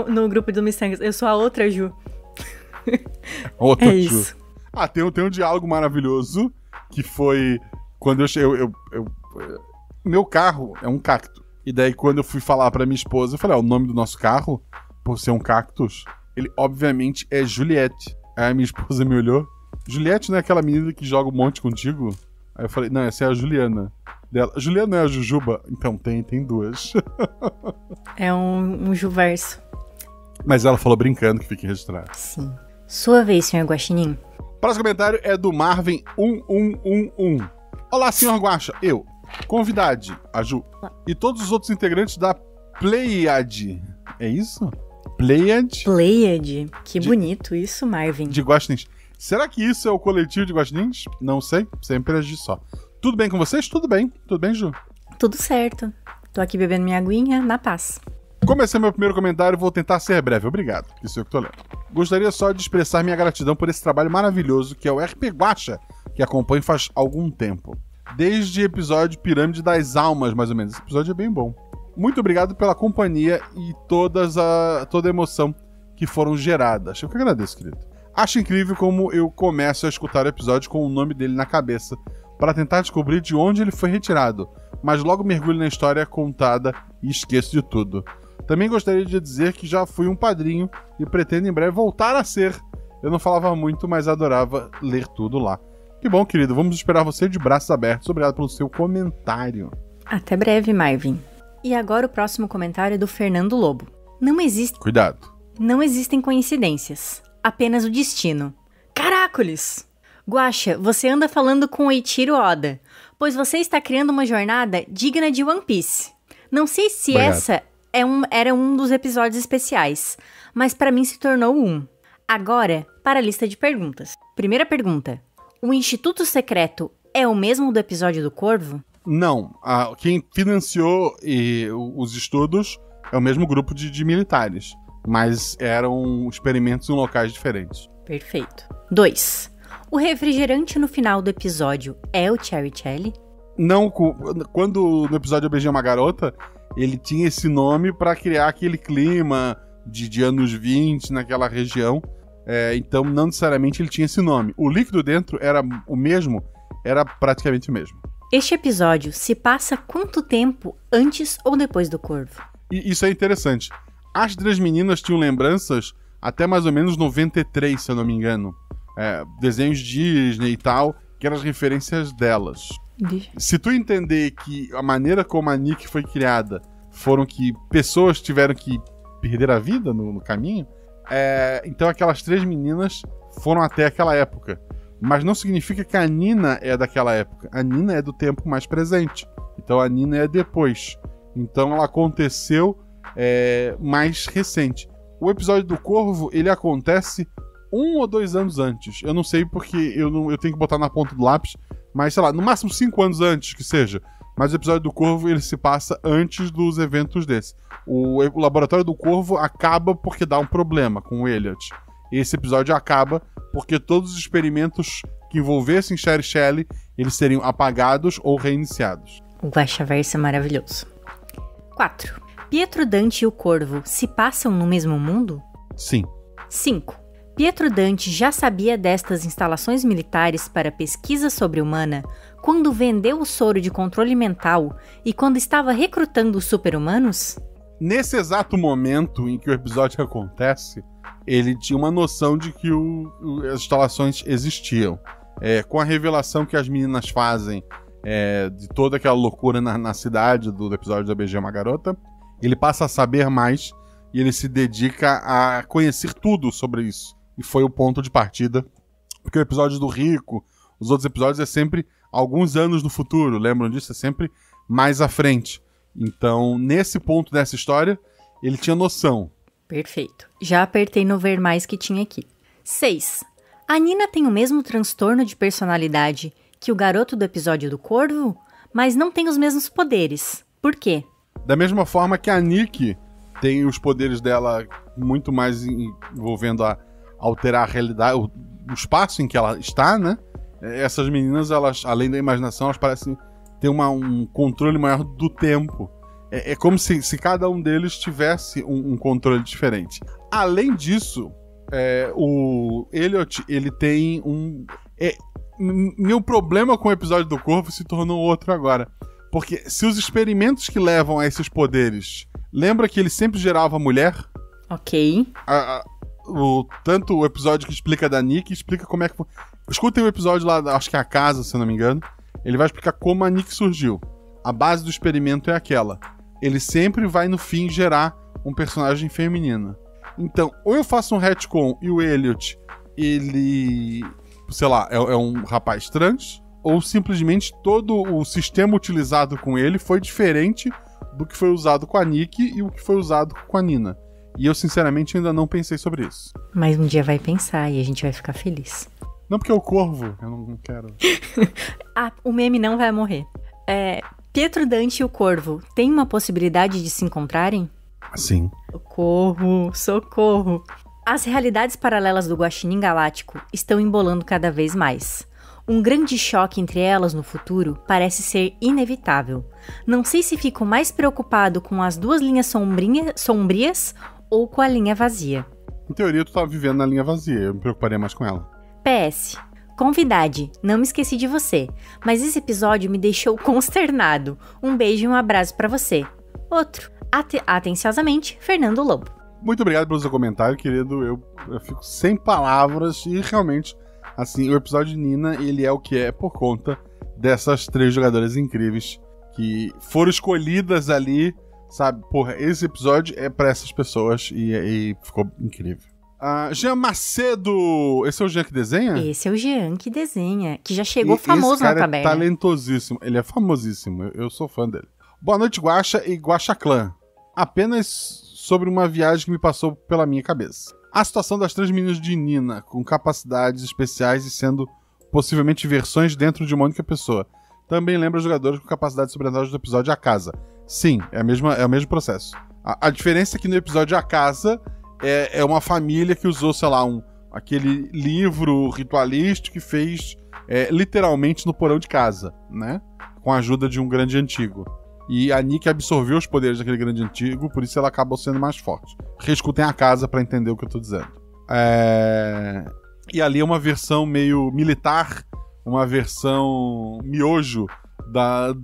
No grupo do Missangas, eu sou a outra Ju. Outra Ju. Isso. Tem um diálogo maravilhoso que foi quando meu carro é um cacto. E daí quando eu fui falar pra minha esposa, eu falei, o nome do nosso carro, por ser um cactus, ele obviamente é Juliette. Aí a minha esposa me olhou. Juliette não é aquela menina que joga um monte contigo? Aí eu falei, não, essa é a Juliana. Dela, Juliana não é a Jujuba? Então tem duas. É um Juverso. Mas ela falou brincando que fique registrado. Sim. Sua vez, senhor Guaxinim. O próximo comentário é do Marvin1111. Olá, senhor Guaxa. Eu, convidade, a Ju, e todos os outros integrantes da Pleiade. É isso? Pleiade? Pleiade. Que bonito isso, Marvin. De Guaxinins. Será que isso é o coletivo de Guaxinins? Não sei. Sempre agi só. Tudo bem com vocês? Tudo bem. Tudo bem, Ju? Tudo certo. Tô aqui bebendo minha aguinha, na paz. Comecei meu primeiro comentário e vou tentar ser breve. Obrigado. Isso é o que tô lendo. Gostaria só de expressar minha gratidão por esse trabalho maravilhoso que é o RP Guaxa, que acompanho faz algum tempo. Desde episódio Pirâmide das Almas, mais ou menos. Esse episódio é bem bom. Muito obrigado pela companhia e toda a emoção que foram geradas. Eu que agradeço, querido. Acho incrível como eu começo a escutar o episódio com o nome dele na cabeça para tentar descobrir de onde ele foi retirado, mas logo mergulho na história contada e esqueço de tudo. Também gostaria de dizer que já fui um padrinho e pretendo em breve voltar a ser. Eu não falava muito, mas adorava ler tudo lá. Que bom, querido. Vamos esperar você de braços abertos. Obrigado pelo seu comentário. Até breve, Marvin. E agora o próximo comentário é do Fernando Lobo. Cuidado. Não existem coincidências. Apenas o destino. Caracoles! Guaxa, você anda falando com o Eiichiro Oda, pois você está criando uma jornada digna de One Piece. Não sei se Obrigado. essa era um dos episódios especiais, mas para mim se tornou um. Agora, para a lista de perguntas. Primeira pergunta. O Instituto Secreto é o mesmo do episódio do Corvo? Não. Quem financiou os estudos é o mesmo grupo de militares, mas eram experimentos em locais diferentes. Perfeito. 2. O refrigerante no final do episódio é o Cherry Cherry? Não, quando no episódio Eu Beijei uma Garota, ele tinha esse nome pra criar aquele clima de anos 20 naquela região. Então, não necessariamente ele tinha esse nome. O líquido dentro era o mesmo, era praticamente o mesmo. Este episódio se passa quanto tempo antes ou depois do Corvo? E isso é interessante. As 3 meninas tinham lembranças até mais ou menos 93, se eu não me engano. Desenhos Disney e tal, que eram as referências delas. Se tu entender que a maneira como a Nick foi criada foram que pessoas tiveram que perder a vida no caminho, então aquelas 3 meninas foram até aquela época. Mas não significa que a Nina é daquela época. A Nina é do tempo mais presente. Então a Nina é depois. Então ela aconteceu mais recente. O episódio do Corvo, ele acontece 1 ou 2 anos antes. Eu não sei porque eu tenho que botar na ponta do lápis, mas sei lá, no máximo 5 anos antes que seja. Mas o episódio do Corvo, ele se passa antes dos eventos desse. O laboratório do Corvo acaba porque dá um problema com o Elliot. Esse episódio acaba porque todos os experimentos que envolvessem Cherry Shelley, eles seriam apagados ou reiniciados. O Guaxaverso é maravilhoso. 4. Pietro Dante e o Corvo se passam no mesmo mundo? Sim. 5. Pietro Dante já sabia destas instalações militares para pesquisa sobre-humana quando vendeu o soro de controle mental e quando estava recrutando os super-humanos? Nesse exato momento em que o episódio acontece, ele tinha uma noção de que as instalações existiam. Com a revelação que as meninas fazem de toda aquela loucura na cidade do episódio da BG Uma Garota, ele passa a saber mais e ele se dedica a conhecer tudo sobre isso. E foi o ponto de partida, porque o episódio do Rico, os outros episódios é sempre alguns anos no futuro, lembram disso? É sempre mais à frente. Então, nesse ponto dessa história, ele tinha noção. Perfeito. Já apertei no ver mais que tinha aqui. 6. A Nina tem o mesmo transtorno de personalidade que o garoto do episódio do Corvo, mas não tem os mesmos poderes. Por quê? Da mesma forma que a Nick tem os poderes dela muito mais envolvendo a alterar a realidade, o espaço em que ela está, né? Essas meninas, elas, além da imaginação, elas parecem ter um controle maior do tempo. É como se cada um deles tivesse um controle diferente. Além disso, o Elliot, ele tem meu problema com o episódio do Corvo se tornou outro agora. Porque se os experimentos que levam a esses poderes... Lembra que ele sempre gerava mulher? Ok. Tanto o episódio que explica da Nick, explica como é que foi. Escutem o episódio lá, acho que é a casa, se eu não me engano. Ele vai explicar como a Nick surgiu. A base do experimento é aquela. Ele sempre vai, no fim, gerar um personagem feminino. Então, ou eu faço um retcon e o Elliot, ele... sei lá, é um rapaz trans, ou simplesmente todo o sistema utilizado com ele foi diferente do que foi usado com a Nick e o que foi usado com a Nina. E eu, sinceramente, ainda não pensei sobre isso. Mas um dia vai pensar e a gente vai ficar feliz. Não, porque é o Corvo. Eu não quero. O meme não vai morrer. Pietro Dante e o Corvo têm uma possibilidade de se encontrarem? Sim. Socorro. As realidades paralelas do Guaxinim Galáctico estão embolando cada vez mais. Um grande choque entre elas no futuro parece ser inevitável. Não sei se fico mais preocupado com as duas linhas sombrias ou com a linha vazia. Em teoria, tu tá vivendo na linha vazia, eu me preocuparia mais com ela. PS. Convidade, não me esqueci de você, mas esse episódio me deixou consternado. Um beijo e um abraço pra você. Outro. Atenciosamente, Fernando Lobo. Muito obrigado pelo seu comentário, querido. Eu fico sem palavras e realmente, assim, o episódio de Nina, ele é o que é por conta dessas 3 jogadoras incríveis que foram escolhidas ali, sabe? Porra, esse episódio é pra essas pessoas e ficou incrível. Jean Macedo, esse é o Jean que desenha? Esse é o Jean que desenha, que já chegou famoso esse cara na taberna. É talentosíssimo, ele é famosíssimo, eu sou fã dele. Boa noite, Guaxa e Guaxa Clã. Apenas sobre uma viagem que me passou pela minha cabeça. A situação das 3 meninas de Nina, com capacidades especiais e sendo possivelmente versões dentro de uma única pessoa, também lembra os jogadores com capacidades sobrenaturais do episódio A Casa. Sim, é o mesmo processo. A diferença é que no episódio A Casa é uma família que usou, sei lá, aquele livro ritualístico que fez literalmente no porão de casa, né? Com a ajuda de um grande antigo. E a Nick absorveu os poderes daquele grande antigo, por isso ela acabou sendo mais forte. Reescutem A Casa pra entender o que eu tô dizendo. E ali é uma versão meio militar, uma versão miojo da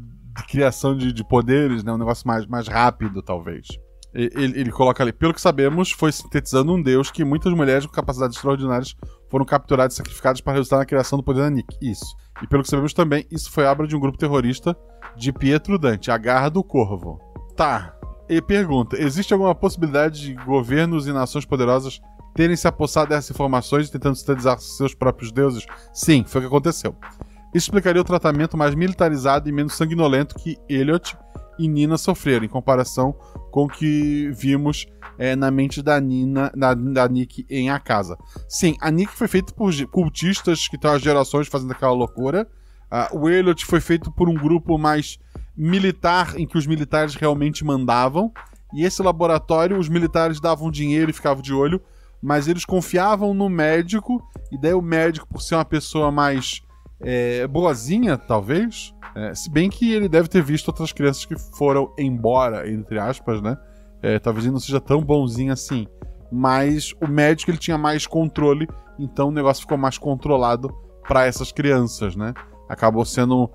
criação de poderes, né? Um negócio mais rápido, talvez. Ele coloca ali, pelo que sabemos, foi sintetizando um deus que muitas mulheres com capacidades extraordinárias foram capturadas e sacrificadas para resultar na criação do poder da Nick. Isso. E pelo que sabemos também, isso foi obra de um grupo terrorista de Pietro Dante, a Garra do Corvo. Tá. E pergunta, existe alguma possibilidade de governos e nações poderosas terem se apossado dessas informações e tentando sintetizar seus próprios deuses? Sim, foi o que aconteceu. Isso explicaria o tratamento mais militarizado e menos sanguinolento que Elliot e Nina sofreram, em comparação com o que vimos na mente da Nina, da Nick em A Casa. Sim, a Nick foi feita por cultistas que estão há gerações fazendo aquela loucura. O Elliot foi feito por um grupo mais militar, em que os militares realmente mandavam. E esse laboratório, os militares davam dinheiro e ficavam de olho, mas eles confiavam no médico, e daí o médico, por ser uma pessoa mais boazinha, talvez, se bem que ele deve ter visto outras crianças que foram embora, entre aspas, né? Talvez ele não seja tão bonzinho assim, mas o médico ele tinha mais controle, então o negócio ficou mais controlado para essas crianças, né? Acabou sendo...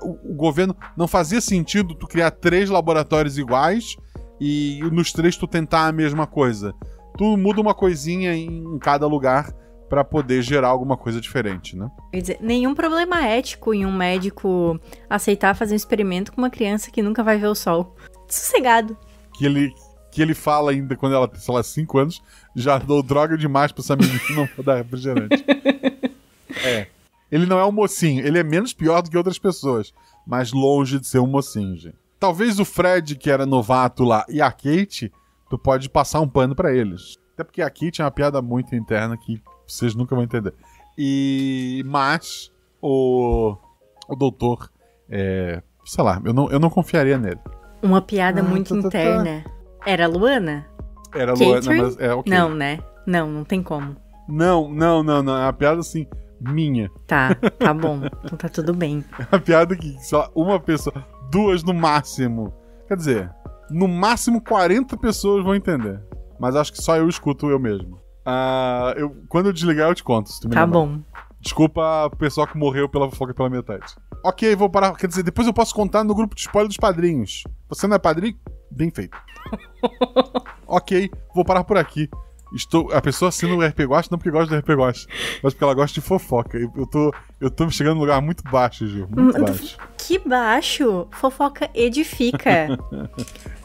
o governo... Não fazia sentido tu criar 3 laboratórios iguais e nos 3 tu tentar a mesma coisa. Tu muda uma coisinha em cada lugar para poder gerar alguma coisa diferente, né? Quer dizer, nenhum problema ético em um médico aceitar fazer um experimento com uma criança que nunca vai ver o sol. Sossegado. Que ele fala ainda quando ela tem, sei lá, 5 anos, já dou droga demais pra essa menina que não vou dar refrigerante. Ele não é um mocinho, ele é menos pior do que outras pessoas, mas longe de ser um mocinho, gente. Talvez o Fred, que era novato lá, e a Kate, tu pode passar um pano pra eles. Até porque a Kate é uma piada muito interna que vocês nunca vão entender. Mas o doutor, sei lá, eu não confiaria nele. Uma piada muito interna. Era a Luana? Era a Luana, mas ok. Não, né? Não tem como. Não. É uma piada assim, minha. Tá bom. Então tá tudo bem. É uma piada que só uma pessoa, 2 no máximo. Quer dizer, no máximo 40 pessoas vão entender. Mas acho que só eu escuto eu mesmo. Quando eu desligar, eu te conto. Se tu me lembrar. Bom. Desculpa o pessoal que morreu pela fofoca pela metade. Ok, vou parar. Quer dizer, depois eu posso contar no grupo de spoiler dos padrinhos. Você não é padrinho? Bem feito. Ok, vou parar por aqui. A pessoa assina o RP Guacha não porque gosta do RP Guacha, mas porque ela gosta de fofoca. Eu tô chegando num lugar muito baixo, Gil. Muito baixo. Que baixo? Fofoca edifica.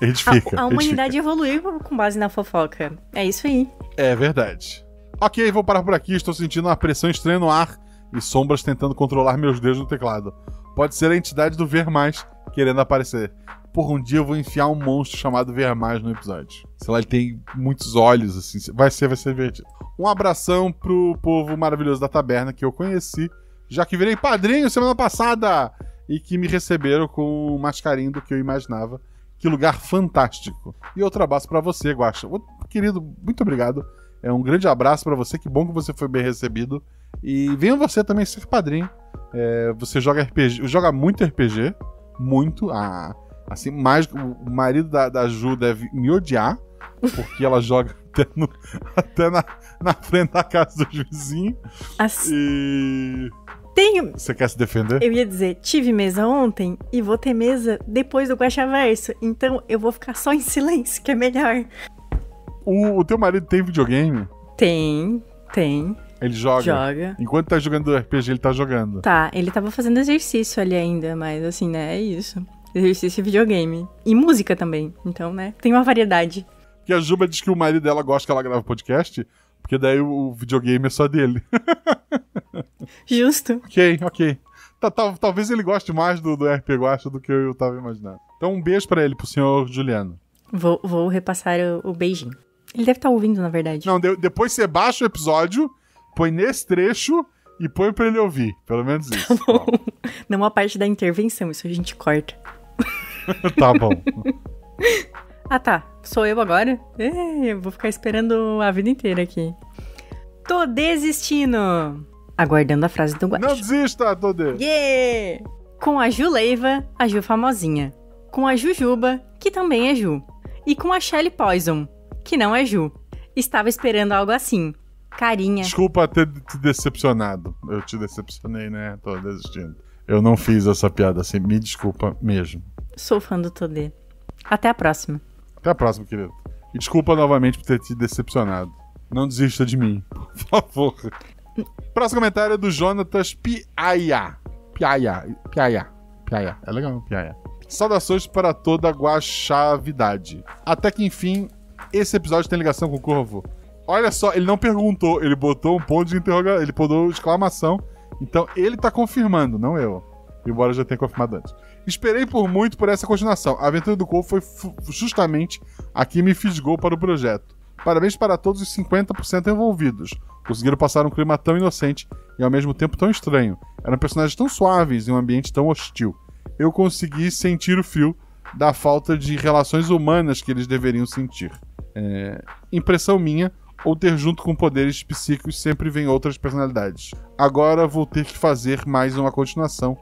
Edifica. A humanidade evoluiu com base na fofoca. É isso aí. É verdade. Ok, vou parar por aqui. Estou sentindo uma pressão estranha no ar e sombras tentando controlar meus dedos no teclado. Pode ser a entidade do Ver Mais querendo aparecer. Por um dia eu vou enfiar um monstro chamado Ver Mais no episódio. Sei lá, ele tem muitos olhos, assim. Vai ser divertido. Um abração pro povo maravilhoso da taberna que eu conheci, já que virei padrinho semana passada e que me receberam com mais carinho do que eu imaginava. Que lugar fantástico. E outro abraço pra você, Guaxa. Querido, muito obrigado. Um grande abraço pra você. Que bom que você foi bem recebido. E venha você também ser padrinho. Você joga RPG, joga muito RPG, muito. Assim, mais o marido da Ju deve me odiar, porque ela joga até na frente da casa dos vizinhos. E... Você quer se defender? Eu ia dizer, tive mesa ontem e vou ter mesa depois do Guaxaverso. Então eu vou ficar só em silêncio, que é melhor. O teu marido tem videogame? Tem. Ele joga? Joga. Enquanto tá jogando RPG, ele tá jogando. Tá, ele tava fazendo exercício ali ainda, mas assim, né, é isso. Exercício e videogame. E música também, então, né, tem uma variedade. Porque a Juba diz que o marido dela gosta que ela grava podcast, porque daí o videogame é só dele. Justo. Ok. Talvez ele goste mais do RP Guacha do que eu tava imaginando. Então um beijo pra ele, pro senhor Juliano. Vou repassar o beijinho. Ele deve estar ouvindo, na verdade. Não, depois você baixa o episódio, põe nesse trecho e põe pra ele ouvir. Pelo menos isso. Tá bom. Não a parte da intervenção, isso a gente corta. Tá bom. Ah, tá. Sou eu agora? Eu vou ficar esperando a vida inteira aqui. Tô desistindo. Aguardando a frase do Guaxa. Não desista, Todê. Yeah! Com a Ju Leiva, a Ju famosinha. Com a Jujuba, que também é Ju. E com a Shelly Poison, que não é Ju. Estava esperando algo assim. Carinha. Desculpa ter te decepcionado. Eu te decepcionei, né? Tô desistindo. Eu não fiz essa piada assim. Me desculpa mesmo. Sou fã do Todê. Até a próxima. Até a próxima, querido. E desculpa novamente por ter te decepcionado. Não desista de mim, por favor. Próximo comentário é do Jonatas Piaia. É legal, Piaia. Saudações para toda a guaxavidade. Até que enfim, esse episódio tem ligação com o Corvo. Olha só, ele não perguntou, ele botou um ponto de interrogação, ele botou exclamação. Então ele tá confirmando, não eu. Embora eu já tenha confirmado antes. Esperei por muito por essa continuação. A aventura do Corvo foi justamente a que me fisgou para o projeto. Parabéns para todos os 50% envolvidos. Conseguiram passar um clima tão inocente e ao mesmo tempo tão estranho. Eram personagens tão suaves em um ambiente tão hostil. Eu consegui sentir o frio da falta de relações humanas que eles deveriam sentir. Impressão minha, ou ter junto com poderes psíquicos sempre vem outras personalidades. Agora vou ter que fazer mais uma continuação.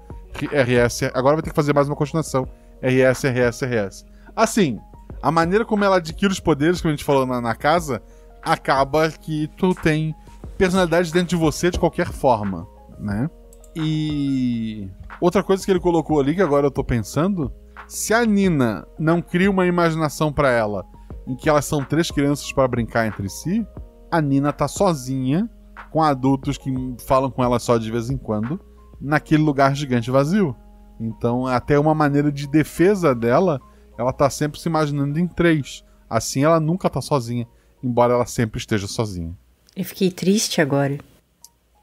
Agora vai ter que fazer mais uma continuação. RS. Assim, a maneira como ela adquire os poderes, como a gente falou na casa, acaba que tu tem personalidade dentro de você de qualquer forma, né? E outra coisa que ele colocou ali, que agora eu tô pensando, se a Nina não cria uma imaginação pra ela em que elas são 3 crianças para brincar entre si, a Nina tá sozinha com adultos que falam com ela só de vez em quando naquele lugar gigante vazio. Então até uma maneira de defesa dela, ela tá sempre se imaginando em 3. Assim ela nunca tá sozinha, embora ela sempre esteja sozinha. Eu fiquei triste agora.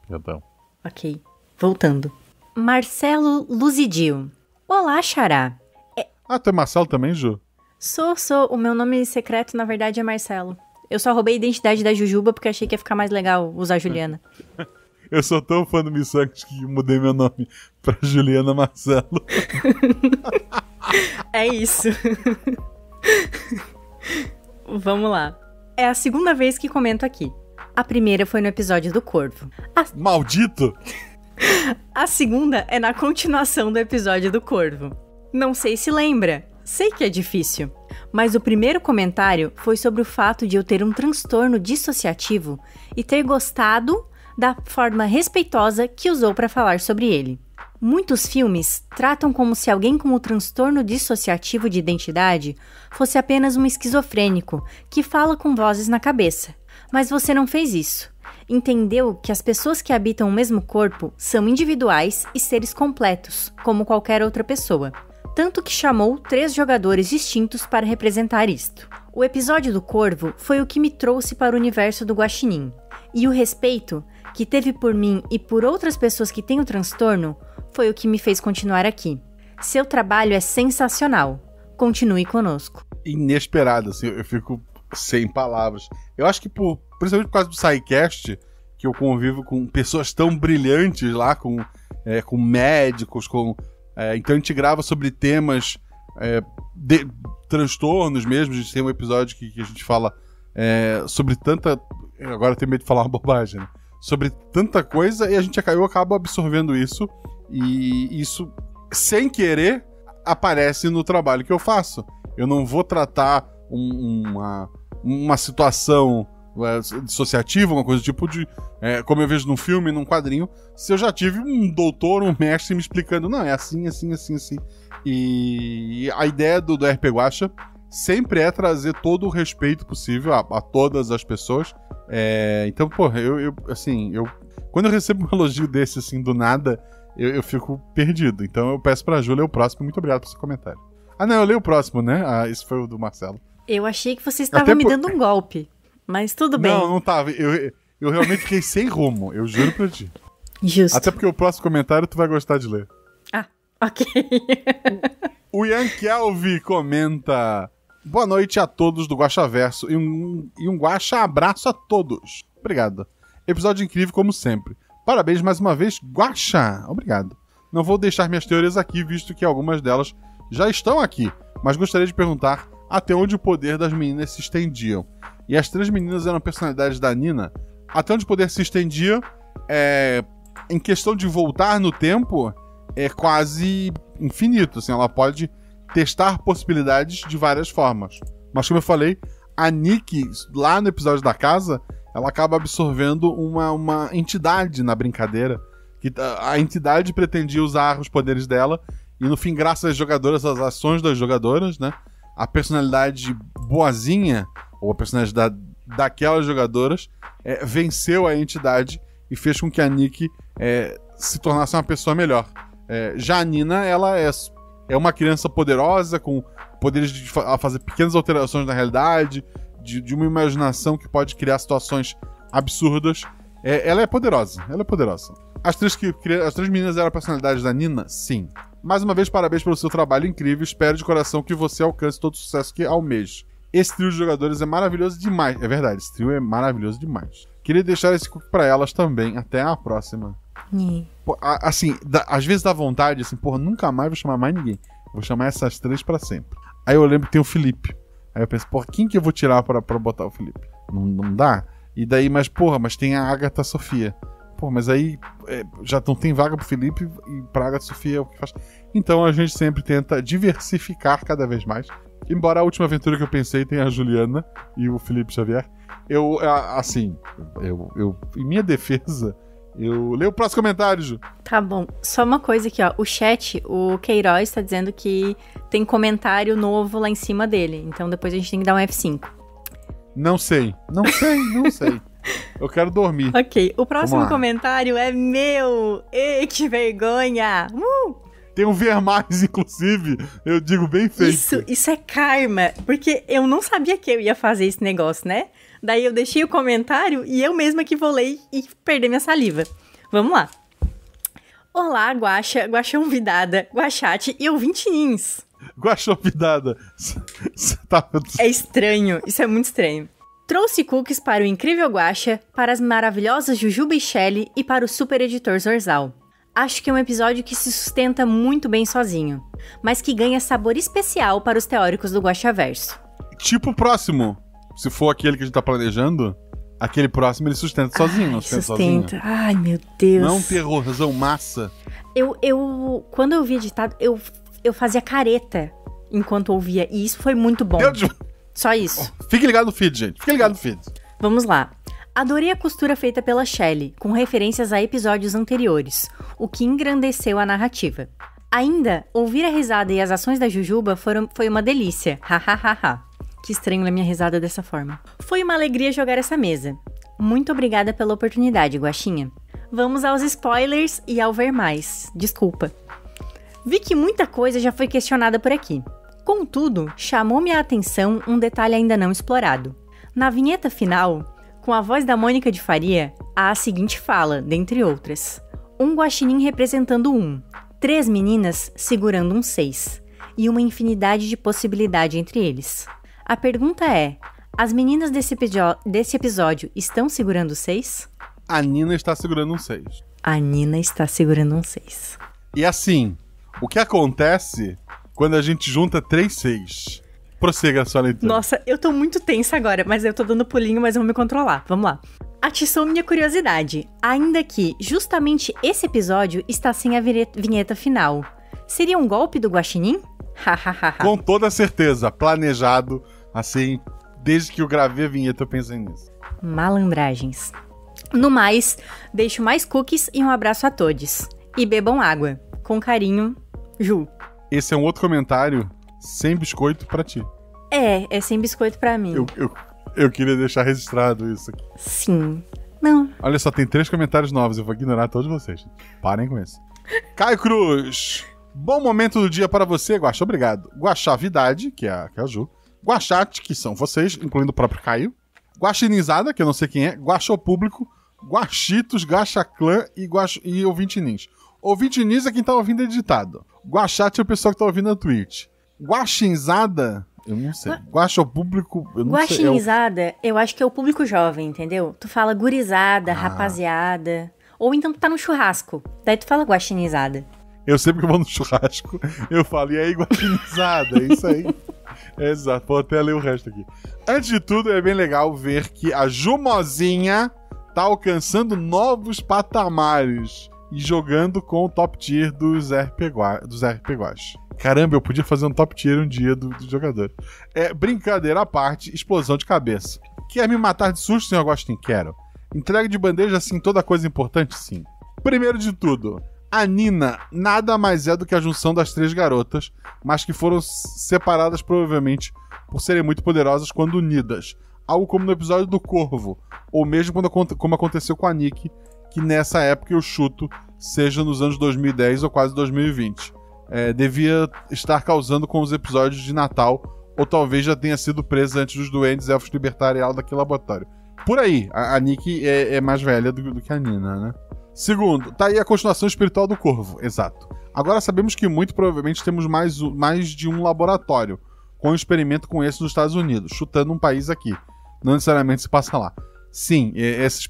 Perdão. Ok. Voltando. Marcelo Luzidio. Olá, Xará. Tu é Marcelo também, Ju? Sou. O meu nome secreto, na verdade, é Marcelo. Eu só roubei a identidade da Jujuba porque achei que ia ficar mais legal usar Juliana. Eu sou tão fã do Missangas que mudei meu nome pra Juliana Marcelo. É isso. Vamos lá. É a segunda vez que comento aqui. A primeira foi no episódio do Corvo. Maldito! A segunda é na continuação do episódio do Corvo. Não sei se lembra. Sei que é difícil. Mas o primeiro comentário foi sobre o fato de eu ter um transtorno dissociativo e ter gostado da forma respeitosa que usou para falar sobre ele. Muitos filmes tratam como se alguém com o transtorno dissociativo de identidade fosse apenas um esquizofrênico que fala com vozes na cabeça. Mas você não fez isso. Entendeu que as pessoas que habitam o mesmo corpo são individuais e seres completos, como qualquer outra pessoa. Tanto que chamou 3 jogadores distintos para representar isto. O episódio do Corvo foi o que me trouxe para o universo do Guaxinim. E o respeito que teve por mim e por outras pessoas que têm o transtorno foi o que me fez continuar aqui. Seu trabalho é sensacional. Continue conosco. Inesperado, assim, eu fico sem palavras. Eu acho que principalmente por causa do SciCast, que eu convivo com pessoas tão brilhantes lá, com médicos, então a gente grava sobre temas de transtornos mesmo. A gente tem um episódio que a gente fala sobre tanta... Agora eu tenho medo de falar uma bobagem, né? sobre tanta coisa e eu acabo absorvendo isso. E isso, sem querer, aparece no trabalho que eu faço. Eu não vou tratar uma situação dissociativa, uma coisa do tipo de... como eu vejo num filme, num quadrinho, se eu já tive um doutor, um mestre me explicando, não, é assim, assim, assim, assim. E a ideia do RP Guacha sempre é trazer todo o respeito possível a todas as pessoas. Então, porra, quando eu recebo um elogio desse, assim, do nada, eu fico perdido. Então eu peço pra Ju ler o próximo. Muito obrigado pelo seu comentário. Ah, não, eu leio o próximo, né? Ah, esse foi o do Marcelo. Eu achei que você estava me dando um golpe, mas tudo bem. Não tava. Eu realmente fiquei sem rumo, eu juro pra ti. Justo. Até porque o próximo comentário tu vai gostar de ler. Ah, ok. O Ian Kelvin comenta: boa noite a todos do Guaxaverso e um Guaxa abraço a todos. Obrigado. Episódio incrível como sempre. Parabéns mais uma vez, Guaxa. Obrigado. Não vou deixar minhas teorias aqui, visto que algumas delas já estão aqui, mas gostaria de perguntar até onde o poder das meninas se estendiam. E as 3 meninas eram personalidades da Nina. Até onde o poder se estendia, em questão de voltar no tempo, é quase infinito. Assim, ela pode testar possibilidades de várias formas. Mas como eu falei, a Nikki, lá no episódio da casa, ela acaba absorvendo uma entidade na brincadeira. Que a entidade pretendia usar os poderes dela, e no fim, graças às jogadoras, às ações das jogadoras, né, a personalidade boazinha, ou a personalidade daquelas jogadoras, venceu a entidade e fez com que a Nikki se tornasse uma pessoa melhor. Já a Nina, ela é uma criança poderosa, com poderes de fazer pequenas alterações na realidade, de uma imaginação que pode criar situações absurdas. Ela é poderosa. As 3 meninas eram a personalidade da Nina? Sim. Mais uma vez, parabéns pelo seu trabalho incrível. Espero de coração que você alcance todo o sucesso que almeja. Esse trio de jogadores é maravilhoso demais. É verdade, esse trio é maravilhoso demais. Queria deixar esse cookie pra elas também. Até a próxima. Pô, assim, às vezes dá vontade, assim, porra, nunca mais vou chamar mais ninguém. Vou chamar essas 3 pra sempre. Aí eu lembro que tem o Felipe. Aí eu penso, porra, quem que eu vou tirar pra botar o Felipe? Não dá? E daí, mas tem a Agatha Sofia. Pô, mas aí já não tem vaga pro Felipe e pra Agatha Sofia é o que faz. Então a gente sempre tenta diversificar cada vez mais. Embora a última aventura que eu pensei tenha a Juliana e o Felipe Xavier. Em minha defesa, eu leio o próximo comentário, Ju. Tá bom. Só uma coisa aqui, ó. O chat, o Queiroz tá dizendo que tem comentário novo lá em cima dele. Então depois a gente tem que dar um F5. Não sei. Eu quero dormir. Ok, o próximo comentário é meu. Ei, que vergonha. Tem um ver mais, inclusive. Eu digo bem feito. Isso é karma. Porque eu não sabia que eu ia fazer esse negócio, né? Daí eu deixei o comentário e eu mesma que vou ler e perder minha saliva. Vamos lá. Olá, Guaxa, Guaxonvidada, Guaxate e ouvintinins. Guaxonvidada. É estranho, isso é muito estranho. Trouxe cookies para o incrível Guaxa, para as maravilhosas Jujuba e Shelly e para o super editor Zorzal. Acho que é um episódio que se sustenta muito bem sozinho, mas que ganha sabor especial para os teóricos do Guaxaverso. Tipo o próximo. Se for aquele que a gente tá planejando, aquele próximo ele sustenta sozinho, não sustenta sozinho. Ai, meu Deus. Não terrorzão massa. Quando eu vi editado, eu fazia careta enquanto ouvia, e isso foi muito bom. Só isso. Fique ligado no feed, gente. Fique ligado no feed. Vamos lá. Adorei a costura feita pela Shelly, com referências a episódios anteriores, o que engrandeceu a narrativa. Ainda, ouvir a risada e as ações da Jujuba foi uma delícia. Hahaha. Que estranho ler minha risada dessa forma. Foi uma alegria jogar essa mesa. Muito obrigada pela oportunidade, Guaxinha. Vamos aos spoilers e ao ver mais. Desculpa. Vi que muita coisa já foi questionada por aqui. Contudo, chamou-me a atenção um detalhe ainda não explorado. Na vinheta final, com a voz da Mônica de Faria, há a seguinte fala, dentre outras. Um guaxinim representando 1, 3 meninas segurando um 6, e uma infinidade de possibilidade entre eles. A pergunta é, as meninas desse episódio estão segurando 6? A Nina está segurando um 6. A Nina está segurando um 6. E assim, o que acontece quando a gente junta 3 6? Prossiga a sua leitura. Nossa, eu tô muito tensa agora, mas eu tô dando pulinho, mas eu vou me controlar. Vamos lá. atiçou minha curiosidade, ainda que justamente esse episódio está sem a vinheta final. Seria um golpe do Guaxinim? Hahaha. Com toda certeza, planejado, assim, desde que eu gravei a vinheta eu pensei nisso. Malandragens. No mais, deixo mais cookies e um abraço a todos. E bebam água. Com carinho, Ju. Esse é um outro comentário sem biscoito pra ti. É sem biscoito pra mim. Eu queria deixar registrado isso aqui. Sim. Não. Olha só, tem 3 comentários novos, eu vou ignorar todos vocês. Parem com isso. Caio Cruz. Bom momento do dia para você, Guaxa. Obrigado. Guaxavidade, que é a Ju. Guaxate, que são vocês, incluindo o próprio Caio. Guaxinizada, que eu não sei quem é. Guaxopúblico. Guaxitos, Guaxaclã e Ouvintinins. Ouvintinins é quem tá ouvindo editado. Guaxate é o pessoal que tá ouvindo na Twitch. Guaxinzada, eu não sei. Guaxopúblico, eu não sei. Guaxinizada, eu acho que é o público jovem, entendeu? Tu fala gurizada, rapaziada. Ou então tu tá no churrasco. Daí tu fala guaxinizada. Eu sempre que eu vou no churrasco, eu falo, e aí, guaxinizada, é isso aí. É exato, vou até ler o resto aqui. Antes de tudo, é bem legal ver que a Jumozinha tá alcançando novos patamares e jogando com o top tier dos RPGs. Caramba, eu podia fazer um top tier um dia do jogador. Brincadeira à parte, explosão de cabeça. Quer me matar de susto, senhor Agostinho? Quero. Entrega de bandeja, assim, toda coisa importante? Sim. Primeiro de tudo, a Nina nada mais é do que a junção das 3 garotas, mas que foram separadas provavelmente por serem muito poderosas quando unidas. Algo como no episódio do Corvo, ou mesmo como aconteceu com a Nick, que nessa época eu chuto seja nos anos 2010 ou quase 2020. Devia estar causando com os episódios de Natal, ou talvez já tenha sido presa antes dos duendes elfos libertarem ela daquele laboratório. Por aí, a Nick é mais velha do que a Nina, né? Segundo, tá aí a continuação espiritual do Corvo, exato. Agora sabemos que muito provavelmente temos mais de um laboratório, com um experimento com esse nos Estados Unidos, chutando um país aqui. Não necessariamente se passa lá. Sim, esse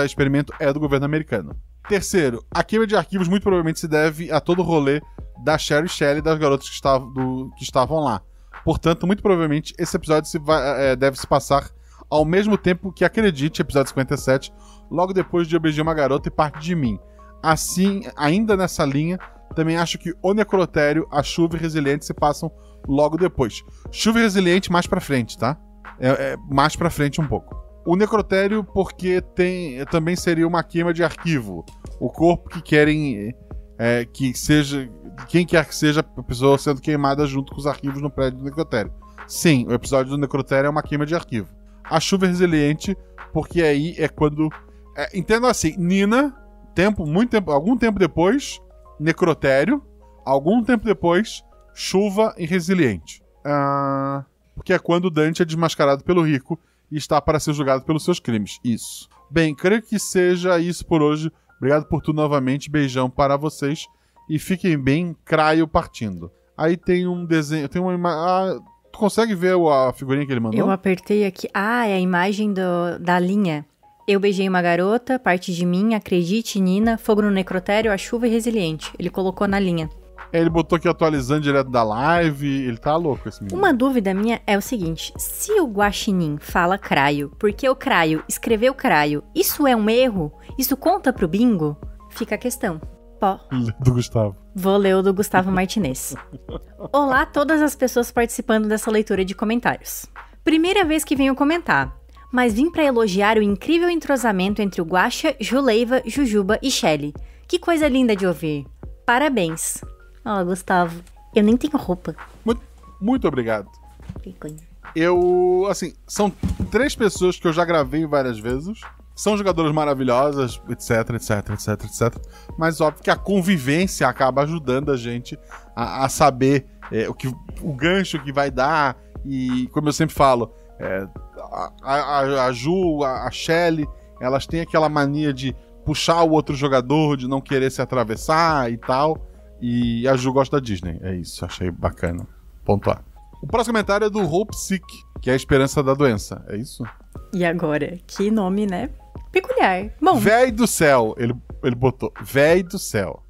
experimento é do governo americano. Terceiro, a queima de arquivos muito provavelmente se deve a todo o rolê da Sherry Shelley e das garotas que estavam lá. Portanto, muito provavelmente esse episódio deve se passar ao mesmo tempo que, acredite, episódio 57, logo depois de Eu Beijei uma Garota e Parte de Mim. Assim, ainda nessa linha, também acho que O Necrotério, A Chuva e Resiliente se passam logo depois. Chuva e Resiliente mais pra frente, tá? Mais pra frente um pouco. O Necrotério porque também seria uma queima de arquivo. O corpo que querem que seja... Quem quer que seja a pessoa sendo queimada junto com os arquivos no prédio do Necrotério. Sim, o episódio do Necrotério é uma queima de arquivo. A Chuva é Resiliente, porque aí é quando... entendo assim, Nina, algum tempo depois, Necrotério, algum tempo depois, Chuva e Resiliente. Porque é quando Dante é desmascarado pelo Rico e está para ser julgado pelos seus crimes. Isso. Bem, creio que seja isso por hoje. Obrigado por tudo novamente, beijão para vocês. E fiquem bem, Craio partindo. Aí tem um desenho, tem uma imagem... Tu consegue ver a figurinha que ele mandou? Eu apertei aqui. É a imagem da linha. Eu beijei uma garota, parte de mim, acredite, Nina, fogo no necrotério, a chuva e resiliente. Ele colocou na linha. Ele botou aqui atualizando direto da live. Ele tá louco esse menino. Uma dúvida minha é o seguinte. Se o Guaxinim fala Craio, porque o Craio escreveu Craio, isso é um erro? Isso conta pro bingo? Fica a questão. Do Gustavo. Vou ler o do Gustavo Martinez. Olá a todas as pessoas participando dessa leitura de comentários. Primeira vez que venho comentar, mas vim pra elogiar o incrível entrosamento entre o Guaxa, Juleiva, Jujuba e Shelly. Que coisa linda de ouvir. Parabéns. Gustavo, eu nem tenho roupa. Muito obrigado. Que coisa. São 3 pessoas que eu já gravei várias vezes. São jogadoras maravilhosas, etc. Mas óbvio que a convivência acaba ajudando a gente a saber o gancho que vai dar. E, como eu sempre falo, a Ju, a Shelly, elas têm aquela mania de puxar o outro jogador, de não querer se atravessar e tal. E a Ju gosta da Disney. É isso, achei bacana. Pontuar. O próximo comentário é do Hope Sick, que é a esperança da doença. É isso? E agora? Que nome, né? Peculiar. Bom. Véi do céu. Ele botou. Véi do céu.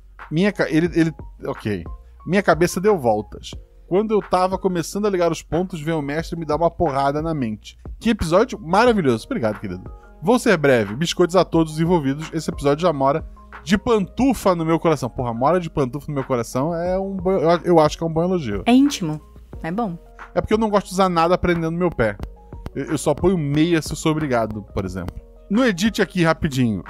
Ok. Minha cabeça deu voltas. Quando eu tava começando a ligar os pontos, veio o mestre me dar uma porrada na mente. Que episódio maravilhoso. Obrigado, querido. Vou ser breve. Biscoitos a todos os envolvidos. Esse episódio já mora de pantufa no meu coração. Porra, mora de pantufa no meu coração é um bom... Eu acho que é um bom elogio. É íntimo. É bom. É porque eu não gosto de usar nada prendendo meu pé. Eu só ponho meia se eu sou obrigado, por exemplo. No edit aqui, rapidinho.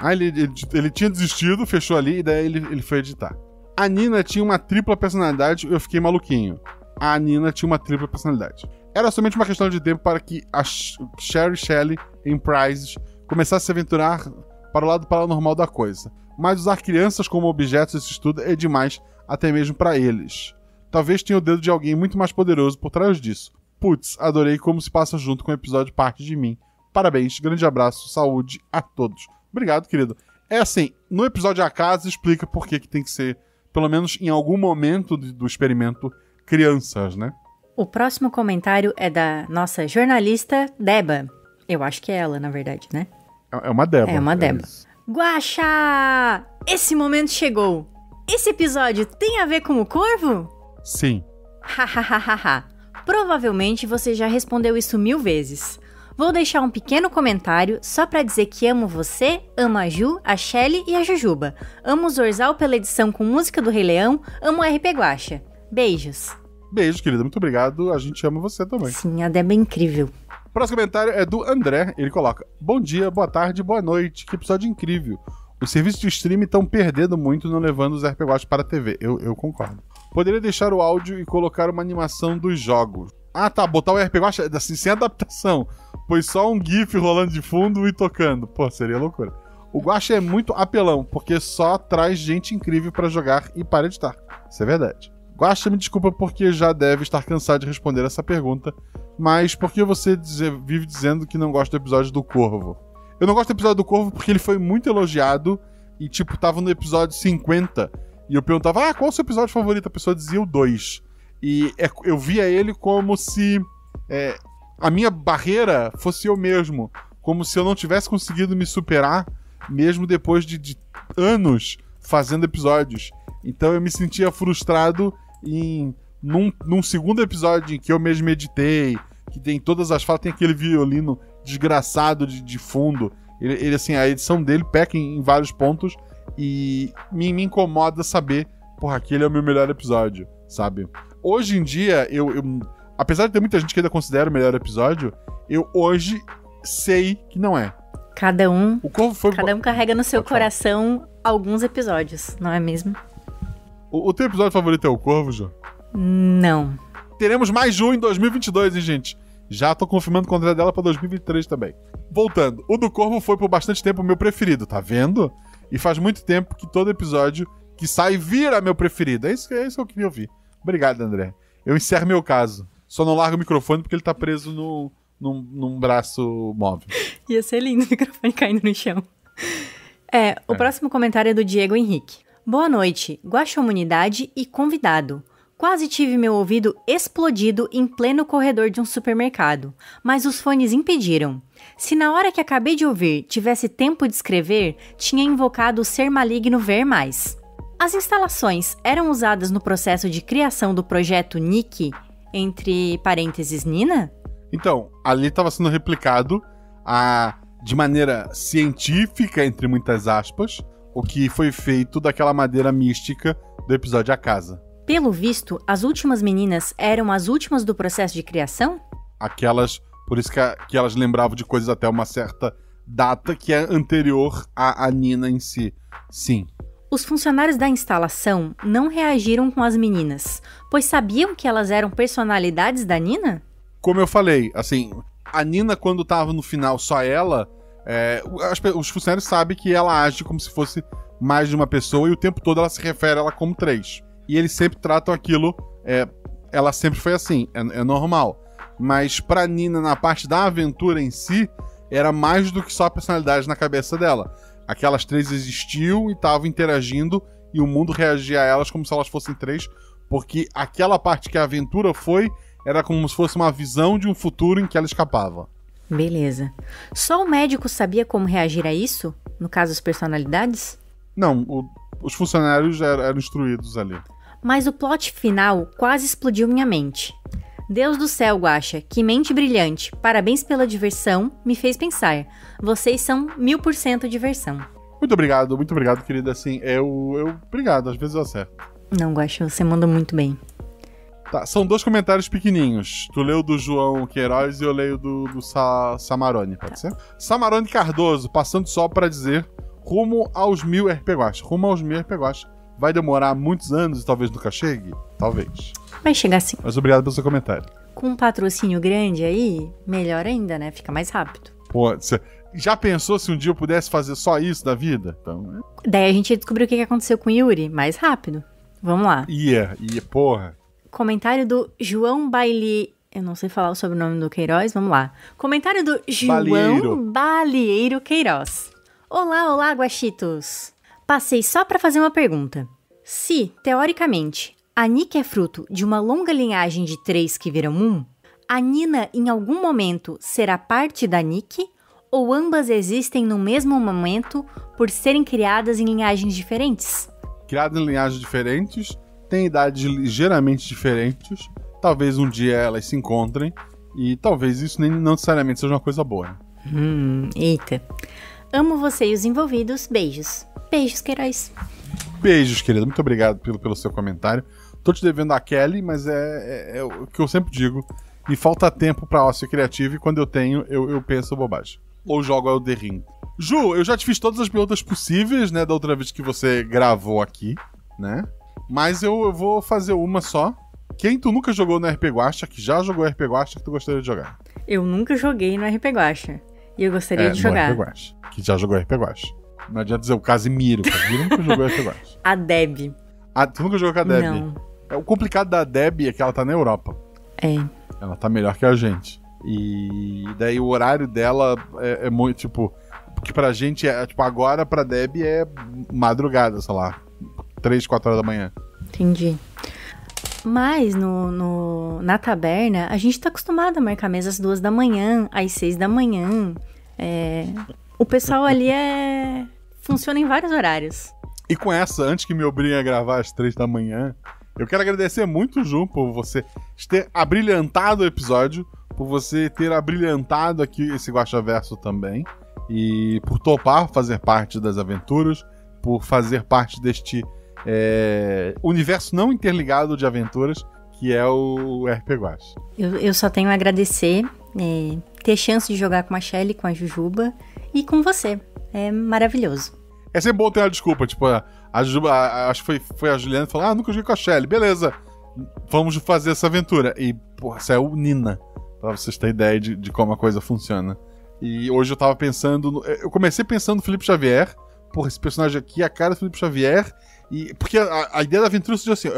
Ele tinha desistido, fechou ali, e daí ele foi editar. A Nina tinha uma tripla personalidade, eu fiquei maluquinho. A Nina tinha uma tripla personalidade. Era somente uma questão de tempo para que a Sherry Shelley, em Prizes, começasse a se aventurar para o lado paranormal da coisa. Mas usar crianças como objetos desse estudo é demais, até mesmo para eles. Talvez tenha o dedo de alguém muito mais poderoso por trás disso. Putz, adorei como se passa junto com o episódio Parte de Mim. Parabéns, grande abraço, saúde a todos. Obrigado, querido. É assim, no episódio A Casa explica por que tem que ser, pelo menos em algum momento do experimento, crianças, né? O próximo comentário é da nossa jornalista Deba. Eu acho que é ela, na verdade, né? É uma Deba. É uma Deba. Guaxa! Esse momento chegou. Esse episódio tem a ver com o corvo? Sim. Hahaha. Provavelmente você já respondeu isso 1000 vezes. Vou deixar um pequeno comentário só pra dizer que amo você, amo a Ju, a Shelly e a Jujuba. Amo o Zorzal pela edição com música do Rei Leão, amo o RP Guaxa. Beijos. Beijo, querida. Muito obrigado. A gente ama você também. Sim, a Deba é incrível. O próximo comentário é do André. Ele coloca: bom dia, boa tarde, boa noite. Que episódio incrível. Os serviços de streaming estão perdendo muito não levando os RP Guacha para a TV. Eu concordo. Poderia deixar o áudio e colocar uma animação dos jogos. Ah, tá. Botar o RP Guacha assim, sem adaptação. Pois só um GIF rolando de fundo e tocando. Pô, seria loucura. O Guacha é muito apelão, porque só traz gente incrível para jogar e para editar. Isso é verdade. Guaxa, me desculpa porque já deve estar cansado de responder essa pergunta, mas por que você vive dizendo que não gosta do episódio do Corvo? Eu não gosto do episódio do Corvo porque ele foi muito elogiado e, tipo, tava no episódio 50 e eu perguntava, qual é o seu episódio favorito? A pessoa dizia o 2. E eu via ele como se a minha barreira fosse eu mesmo, como se eu não tivesse conseguido me superar mesmo depois de anos fazendo episódios. Então eu me sentia frustrado num segundo episódio em que eu mesmo editei, que tem todas as falas, tem aquele violino desgraçado de fundo. Ele assim, a edição dele peca em vários pontos e me incomoda saber, porra, aquele é o meu melhor episódio, sabe? Hoje em dia, eu apesar de ter muita gente que ainda considera o melhor episódio, eu hoje sei que não é. Cada um carrega no seu Pode falar. coração alguns episódios, não é mesmo? O teu episódio favorito é o Corvo, Jô? Não. Teremos mais um em 2022, hein, gente? Já tô confirmando o contrato dela pra 2023 também. Voltando, o do Corvo foi por bastante tempo o meu preferido, tá vendo? E faz muito tempo que todo episódio que sai vira meu preferido. É isso que eu queria ouvir. Obrigado, André. Eu encerro meu caso. Só não largo o microfone porque ele tá preso num braço móvel. Ia ser lindo o microfone caindo no chão. O próximo comentário é do Diego Henrique. Boa noite, Guaxomunidade e convidado. Quase tive meu ouvido explodido em pleno corredor de um supermercado, mas os fones impediram. Se na hora que acabei de ouvir tivesse tempo de escrever, tinha invocado o ser maligno ver mais. As instalações eram usadas no processo de criação do projeto Nick, entre parênteses Nina? Então, ali estava sendo replicado de maneira científica, entre muitas aspas, o que foi feito daquela madeira mística do episódio A Casa. Pelo visto, as últimas meninas eram as últimas do processo de criação? Aquelas, por isso que elas lembravam de coisas até uma certa data que é anterior à Nina em si. Sim. Os funcionários da instalação não reagiram com as meninas, pois sabiam que elas eram personalidades da Nina? Como eu falei, assim, a Nina, quando tava no final só ela, os funcionários sabem que ela age como se fosse mais de uma pessoa e o tempo todo ela se refere a ela como 3. E eles sempre tratam aquilo, ela sempre foi assim, é normal. Mas pra Nina, na parte da aventura em si, era mais do que só a personalidade na cabeça dela. Aquelas 3 existiam e estavam interagindo e o mundo reagia a elas como se elas fossem 3, porque aquela parte que a aventura foi, era como se fosse uma visão de um futuro em que ela escapava. Beleza. Só o médico sabia como reagir a isso? No caso, as personalidades? Não, os funcionários eram instruídos ali. Mas o plot final quase explodiu minha mente. Deus do céu, Guaxa, que mente brilhante. Parabéns pela diversão, me fez pensar. Vocês são 1000% diversão. Muito obrigado, querida. Assim, obrigado, às vezes eu acerto. Não, Guaxa, você manda muito bem. Tá, são 2 comentários pequenininhos. Tu leu do João Queiroz e eu leio do Samarone, pode ser? Samarone Cardoso, passando só pra dizer, rumo aos 1000 RP Guaxa. Rumo aos 1000 RP Guaxa. Vai demorar muitos anos e talvez nunca chegue? Talvez. Vai chegar sim. Mas obrigado pelo seu comentário. Com um patrocínio grande aí, melhor ainda, né? Fica mais rápido. Pô, você já pensou se um dia eu pudesse fazer só isso da vida? Então, né? Daí a gente descobriu o que aconteceu com o Yuri, mais rápido. Vamos lá. Porra. Comentário do João Baile... Eu não sei falar o sobrenome do Queiroz, vamos lá. Comentário do João Balieiro Queiroz. Olá, guaxitos. Passei só pra fazer uma pergunta. Se, teoricamente, a Nick é fruto de uma longa linhagem de 3 que viram 1, a Nina em algum momento será parte da Nick? Ou ambas existem no mesmo momento por serem criadas em linhagens diferentes? Criadas em linhagens diferentes, têm idades ligeiramente diferentes. Talvez um dia elas se encontrem. E talvez isso nem não necessariamente seja uma coisa boa. Eita. Amo você e os envolvidos. Beijos. Beijos, Queiroz. Beijos, querida. Muito obrigado pelo seu comentário. Tô te devendo a Kelly, mas é o que eu sempre digo. Me falta tempo pra ócio criativo e quando eu tenho, eu penso bobagem. Ou jogo Elden Ring. Ju, eu já te fiz todas as perguntas possíveis, né, da outra vez que você gravou aqui, né? Mas eu vou fazer uma só. Quem tu nunca jogou no RP Guaxa, que já jogou RP Guaxa, que tu gostaria de jogar? Eu nunca joguei no RP Guaxa. E eu gostaria de jogar. No RP Guaxa, que já jogou RP Guaxa. Não adianta dizer o Casimiro. O Casimiro nunca jogou RP Guaxa. A Deb. Tu nunca jogou com a Deb? Não. O complicado da Deb é que ela tá na Europa. Ela tá melhor que a gente. E daí o horário dela é muito, tipo... Porque pra gente tipo, agora pra Deb é madrugada, sei lá. 3, 4 horas da manhã. Entendi. Mas na taberna, a gente tá acostumado a marcar mesa às 2 da manhã, às 6 da manhã. O pessoal ali funciona em vários horários. E com essa, antes que me obriguem a gravar às 3 da manhã, eu quero agradecer muito, Ju, por você ter abrilhantado o episódio, por você ter abrilhantado aqui esse Guaxaverso também, e por topar fazer parte das aventuras, por fazer parte deste universo não interligado de aventuras, que é o RP Guaxa. Eu só tenho a agradecer, ter chance de jogar com a Shelly, com a Jujuba e com você. É maravilhoso. É sempre bom ter uma desculpa, tipo, a Jujuba, acho que foi a Juliana que falou, nunca joguei com a Shelly, beleza, vamos fazer essa aventura. E, porra, saiu Nina, pra vocês terem ideia de como a coisa funciona. E hoje eu tava pensando, eu comecei pensando no Felipe Xavier, porra, esse personagem aqui é a cara do Felipe Xavier, e porque a ideia da aventura surgiu assim,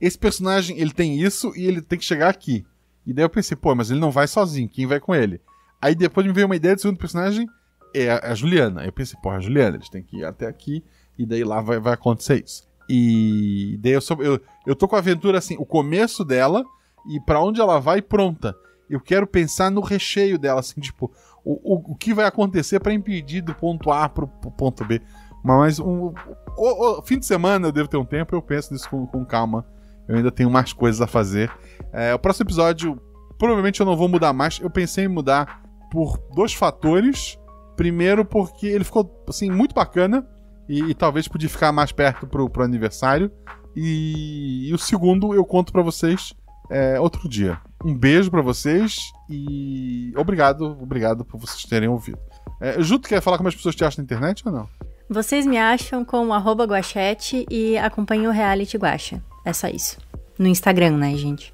esse personagem, ele tem isso e ele tem que chegar aqui. E daí eu pensei, mas ele não vai sozinho, quem vai com ele? Aí depois me veio uma ideia do segundo personagem, é a Juliana. Aí eu pensei, a Juliana, eles têm que ir até aqui, e daí lá vai acontecer isso. E daí eu tô com a aventura assim, o começo dela, e pra onde ela vai pronta. Eu quero pensar no recheio dela, assim, tipo, o que vai acontecer pra impedir do ponto A pro ponto B. Mas o fim de semana eu devo ter um tempo, eu penso nisso com calma. Eu ainda tenho mais coisas a fazer. O próximo episódio, provavelmente eu não vou mudar mais. Eu pensei em mudar por 2 fatores. Primeiro, porque ele ficou, assim, muito bacana. E talvez podia ficar mais perto pro aniversário. E o segundo eu conto pra vocês outro dia. Um beijo pra vocês e obrigado por vocês terem ouvido. Ju, tu quer falar como as pessoas te acham na internet ou não? Vocês me acham como @guachete e acompanham o Reality Guaxa. É só isso. No Instagram, né, gente?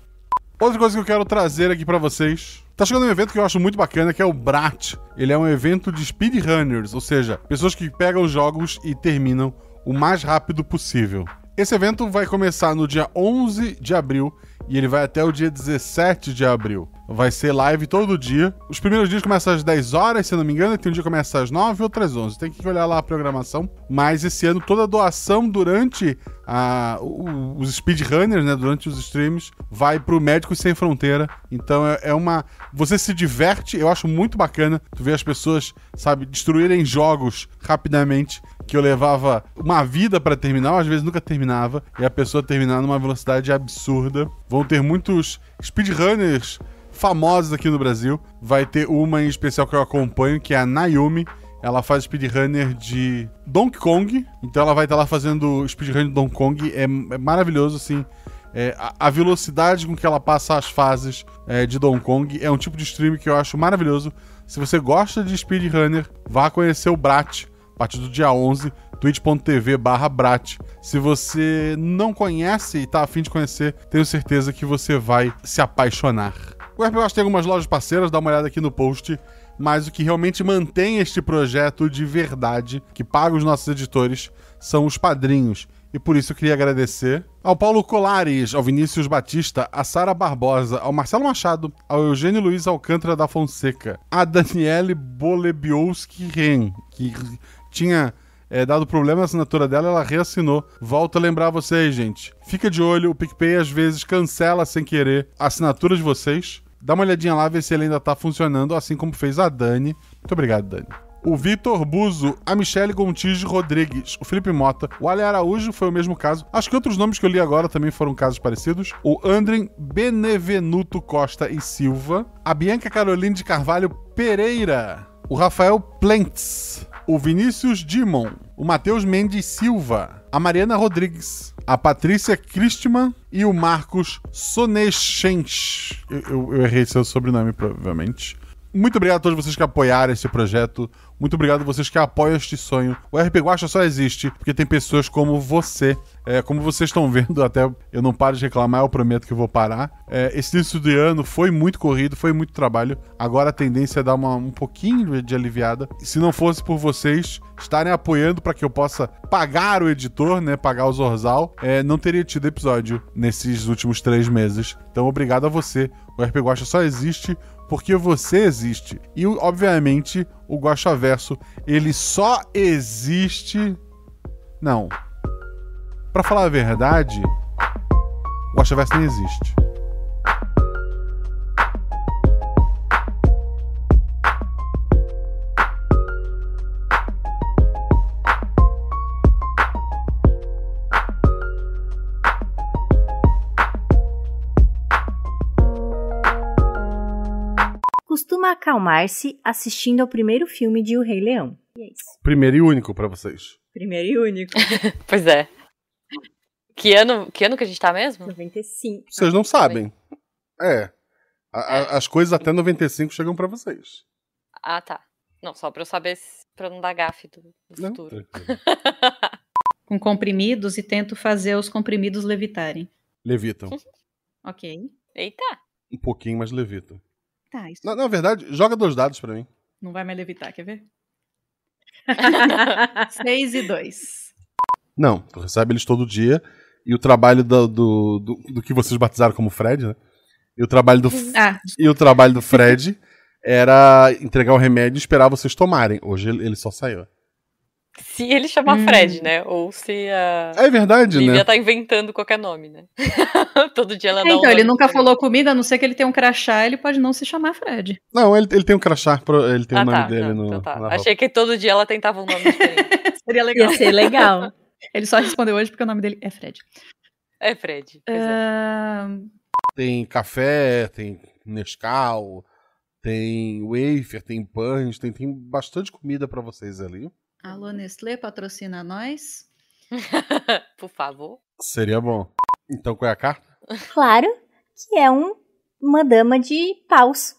Outra coisa que eu quero trazer aqui pra vocês. Tá chegando um evento que eu acho muito bacana, que é o BRAT. Ele é um evento de speedrunners, ou seja, pessoas que pegam os jogos e terminam o mais rápido possível. Esse evento vai começar no dia 11 de abril e ele vai até o dia 17 de abril. Vai ser live todo dia. Os primeiros dias começam às 10 horas, se eu não me engano, e tem um dia que começa às 9 e outro às 11. Tem que olhar lá a programação. Mas esse ano toda a doação durante os speedrunners, né, durante os streams, vai pro Médicos Sem Fronteira. Então você se diverte, eu acho muito bacana tu ver as pessoas, sabe, destruírem jogos rapidamente, que eu levava uma vida pra terminar, às vezes nunca terminava, e a pessoa terminar numa velocidade absurda. Vão ter muitos speedrunners famosos aqui no Brasil. Vai ter uma em especial que eu acompanho, que é a Nayumi. Ela faz speedrunner de Donkey Kong, então ela vai estar lá fazendo speedrunner de Donkey Kong. É maravilhoso, assim. A velocidade com que ela passa as fases de Donkey Kong é um tipo de stream que eu acho maravilhoso. Se você gosta de speedrunner, vá conhecer o Brat a partir do dia 11, twitch.tv/Brat. Se você não conhece e tá a fim de conhecer, tenho certeza que você vai se apaixonar. O RPG tem algumas lojas parceiras, dá uma olhada aqui no post. Mas o que realmente mantém este projeto de verdade, que paga os nossos editores, são os padrinhos. E por isso eu queria agradecer ao Paulo Colares, ao Vinícius Batista, a Sara Barbosa, ao Marcelo Machado, ao Eugênio Luiz Alcântara da Fonseca, a Daniele Bolebiowski-Ren, que tinha dado problema na assinatura dela, ela reassinou. Volto a lembrar vocês, gente. Fica de olho, o PicPay às vezes cancela sem querer a assinatura de vocês. Dá uma olhadinha lá, ver se ele ainda tá funcionando, assim como fez a Dani. Muito obrigado, Dani. O Vitor Buzo, a Michele Gontijo Rodrigues, o Felipe Mota, o Ale Araújo foi o mesmo caso. Acho que outros nomes que eu li agora também foram casos parecidos. O Andrem Benevenuto Costa e Silva, a Bianca Caroline de Carvalho Pereira, o Rafael Plentz, o Vinícius Dimon, o Matheus Mendes Silva, a Mariana Rodrigues, a Patrícia Christman e o Marcos Soneschench. Eu errei seu sobrenome, provavelmente. Muito obrigado a todos vocês que apoiaram esse projeto. Muito obrigado a vocês que apoiam este sonho. O RP Guacha só existe porque tem pessoas como você. Como vocês estão vendo, até eu não paro de reclamar, eu prometo que eu vou parar. Esse início de ano foi muito corrido, foi muito trabalho. Agora a tendência é dar um pouquinho de aliviada. E se não fosse por vocês estarem apoiando para que eu possa pagar o editor, né, pagar o Zorzal, não teria tido episódio nesses últimos 3 meses. Então obrigado a você. O RP Guacha só existe porque você existe. E, obviamente, o Guaxaverso, ele só existe... Não. Pra falar a verdade, o Guaxaverso nem existe. Costuma acalmar-se assistindo ao primeiro filme de O Rei Leão. E é isso. Primeiro e único pra vocês. Primeiro e único. Pois é. Que ano que a gente tá mesmo? 95. Vocês não sabem. As coisas até 95 chegam pra vocês. Ah, tá. Não, só pra eu saber, pra eu não dar gafe do futuro. Com comprimidos e tento fazer os comprimidos levitarem. Levitam. Ok. Eita. Um pouquinho, mas levitam. Tá, isso Na verdade, joga 2 dados pra mim. não vai mais levitar, quer ver? 6 e 2. Não, tu recebe eles todo dia. E o trabalho do que vocês batizaram como Fred, né? E o trabalho do Fred era entregar o remédio e esperar vocês tomarem. Hoje ele só saiu. Se ele chamar Fred, né? Ou se a É verdade, Lívia né? tá inventando qualquer nome, né? Todo dia ela dá um Então, ele nome nunca diferente. falou comigo, a não ser que ele tenha um crachá, ele pode não se chamar Fred. Não, ele tem um crachá, ele tem o nome dele no. Então tá. na Achei que todo dia ela tentava um nome diferente. Seria legal. Ia ser legal. Ele só respondeu hoje porque o nome dele é Fred. É Fred. Pois é. Tem café, tem Nescau, tem wafer, tem pães, tem bastante comida pra vocês ali. Alô, Nestlé, patrocina nós. Por favor. Seria bom. Então qual é a carta? Claro que é uma dama de paus.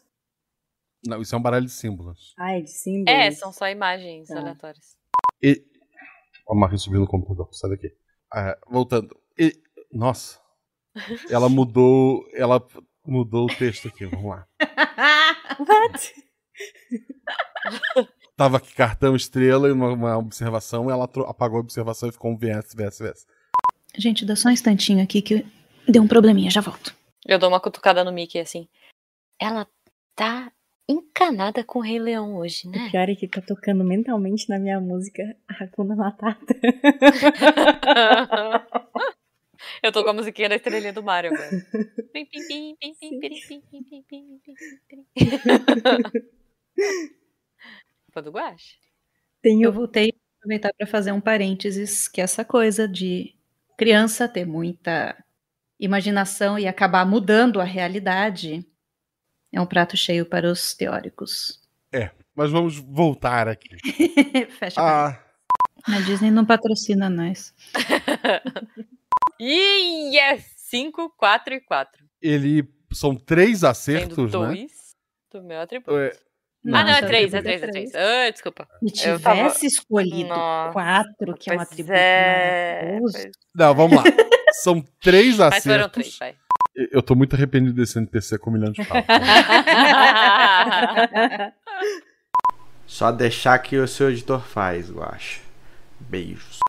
Não, isso é um baralho de símbolos. Ai, de símbolos. São só imagens Tá. aleatórias. Ó, a Marie subiu no computador, sai daqui. Voltando. Nossa. Ela mudou o texto aqui, vamos lá. What? Tava aqui cartão, estrela e uma observação, ela apagou a observação e ficou um VS. Gente, dá só um instantinho aqui que deu um probleminha, já volto. Eu dou uma cutucada no Mickey assim. Ela tá encanada com o Rei Leão hoje, O né? pior é que tá tocando mentalmente na minha música Hakuna Matata. Eu tô com a musiquinha da estrelinha do Mario agora. Foi do Guache? Eu voltei a aproveitar para fazer um parênteses, que essa coisa de criança ter muita imaginação e acabar mudando a realidade é um prato cheio para os teóricos. Mas vamos voltar aqui. Fecha a A Disney não patrocina nós. E yes! 5, 4 e 4. São 3 acertos, Sendo 2 né? do meu atributo. Não, Não, é seu 3, é atributo 3, é 3. Desculpa. Se Eu tava- tivesse escolhido Nossa, 4, que é um pois atributo é, maravilhoso. pois- Não, vamos lá. São 3 Mas foram acertos. 3, vai. Eu tô muito arrependido desse NPC com 1 milhão de pau. Só deixar que o seu editor faz, eu acho. Beijos.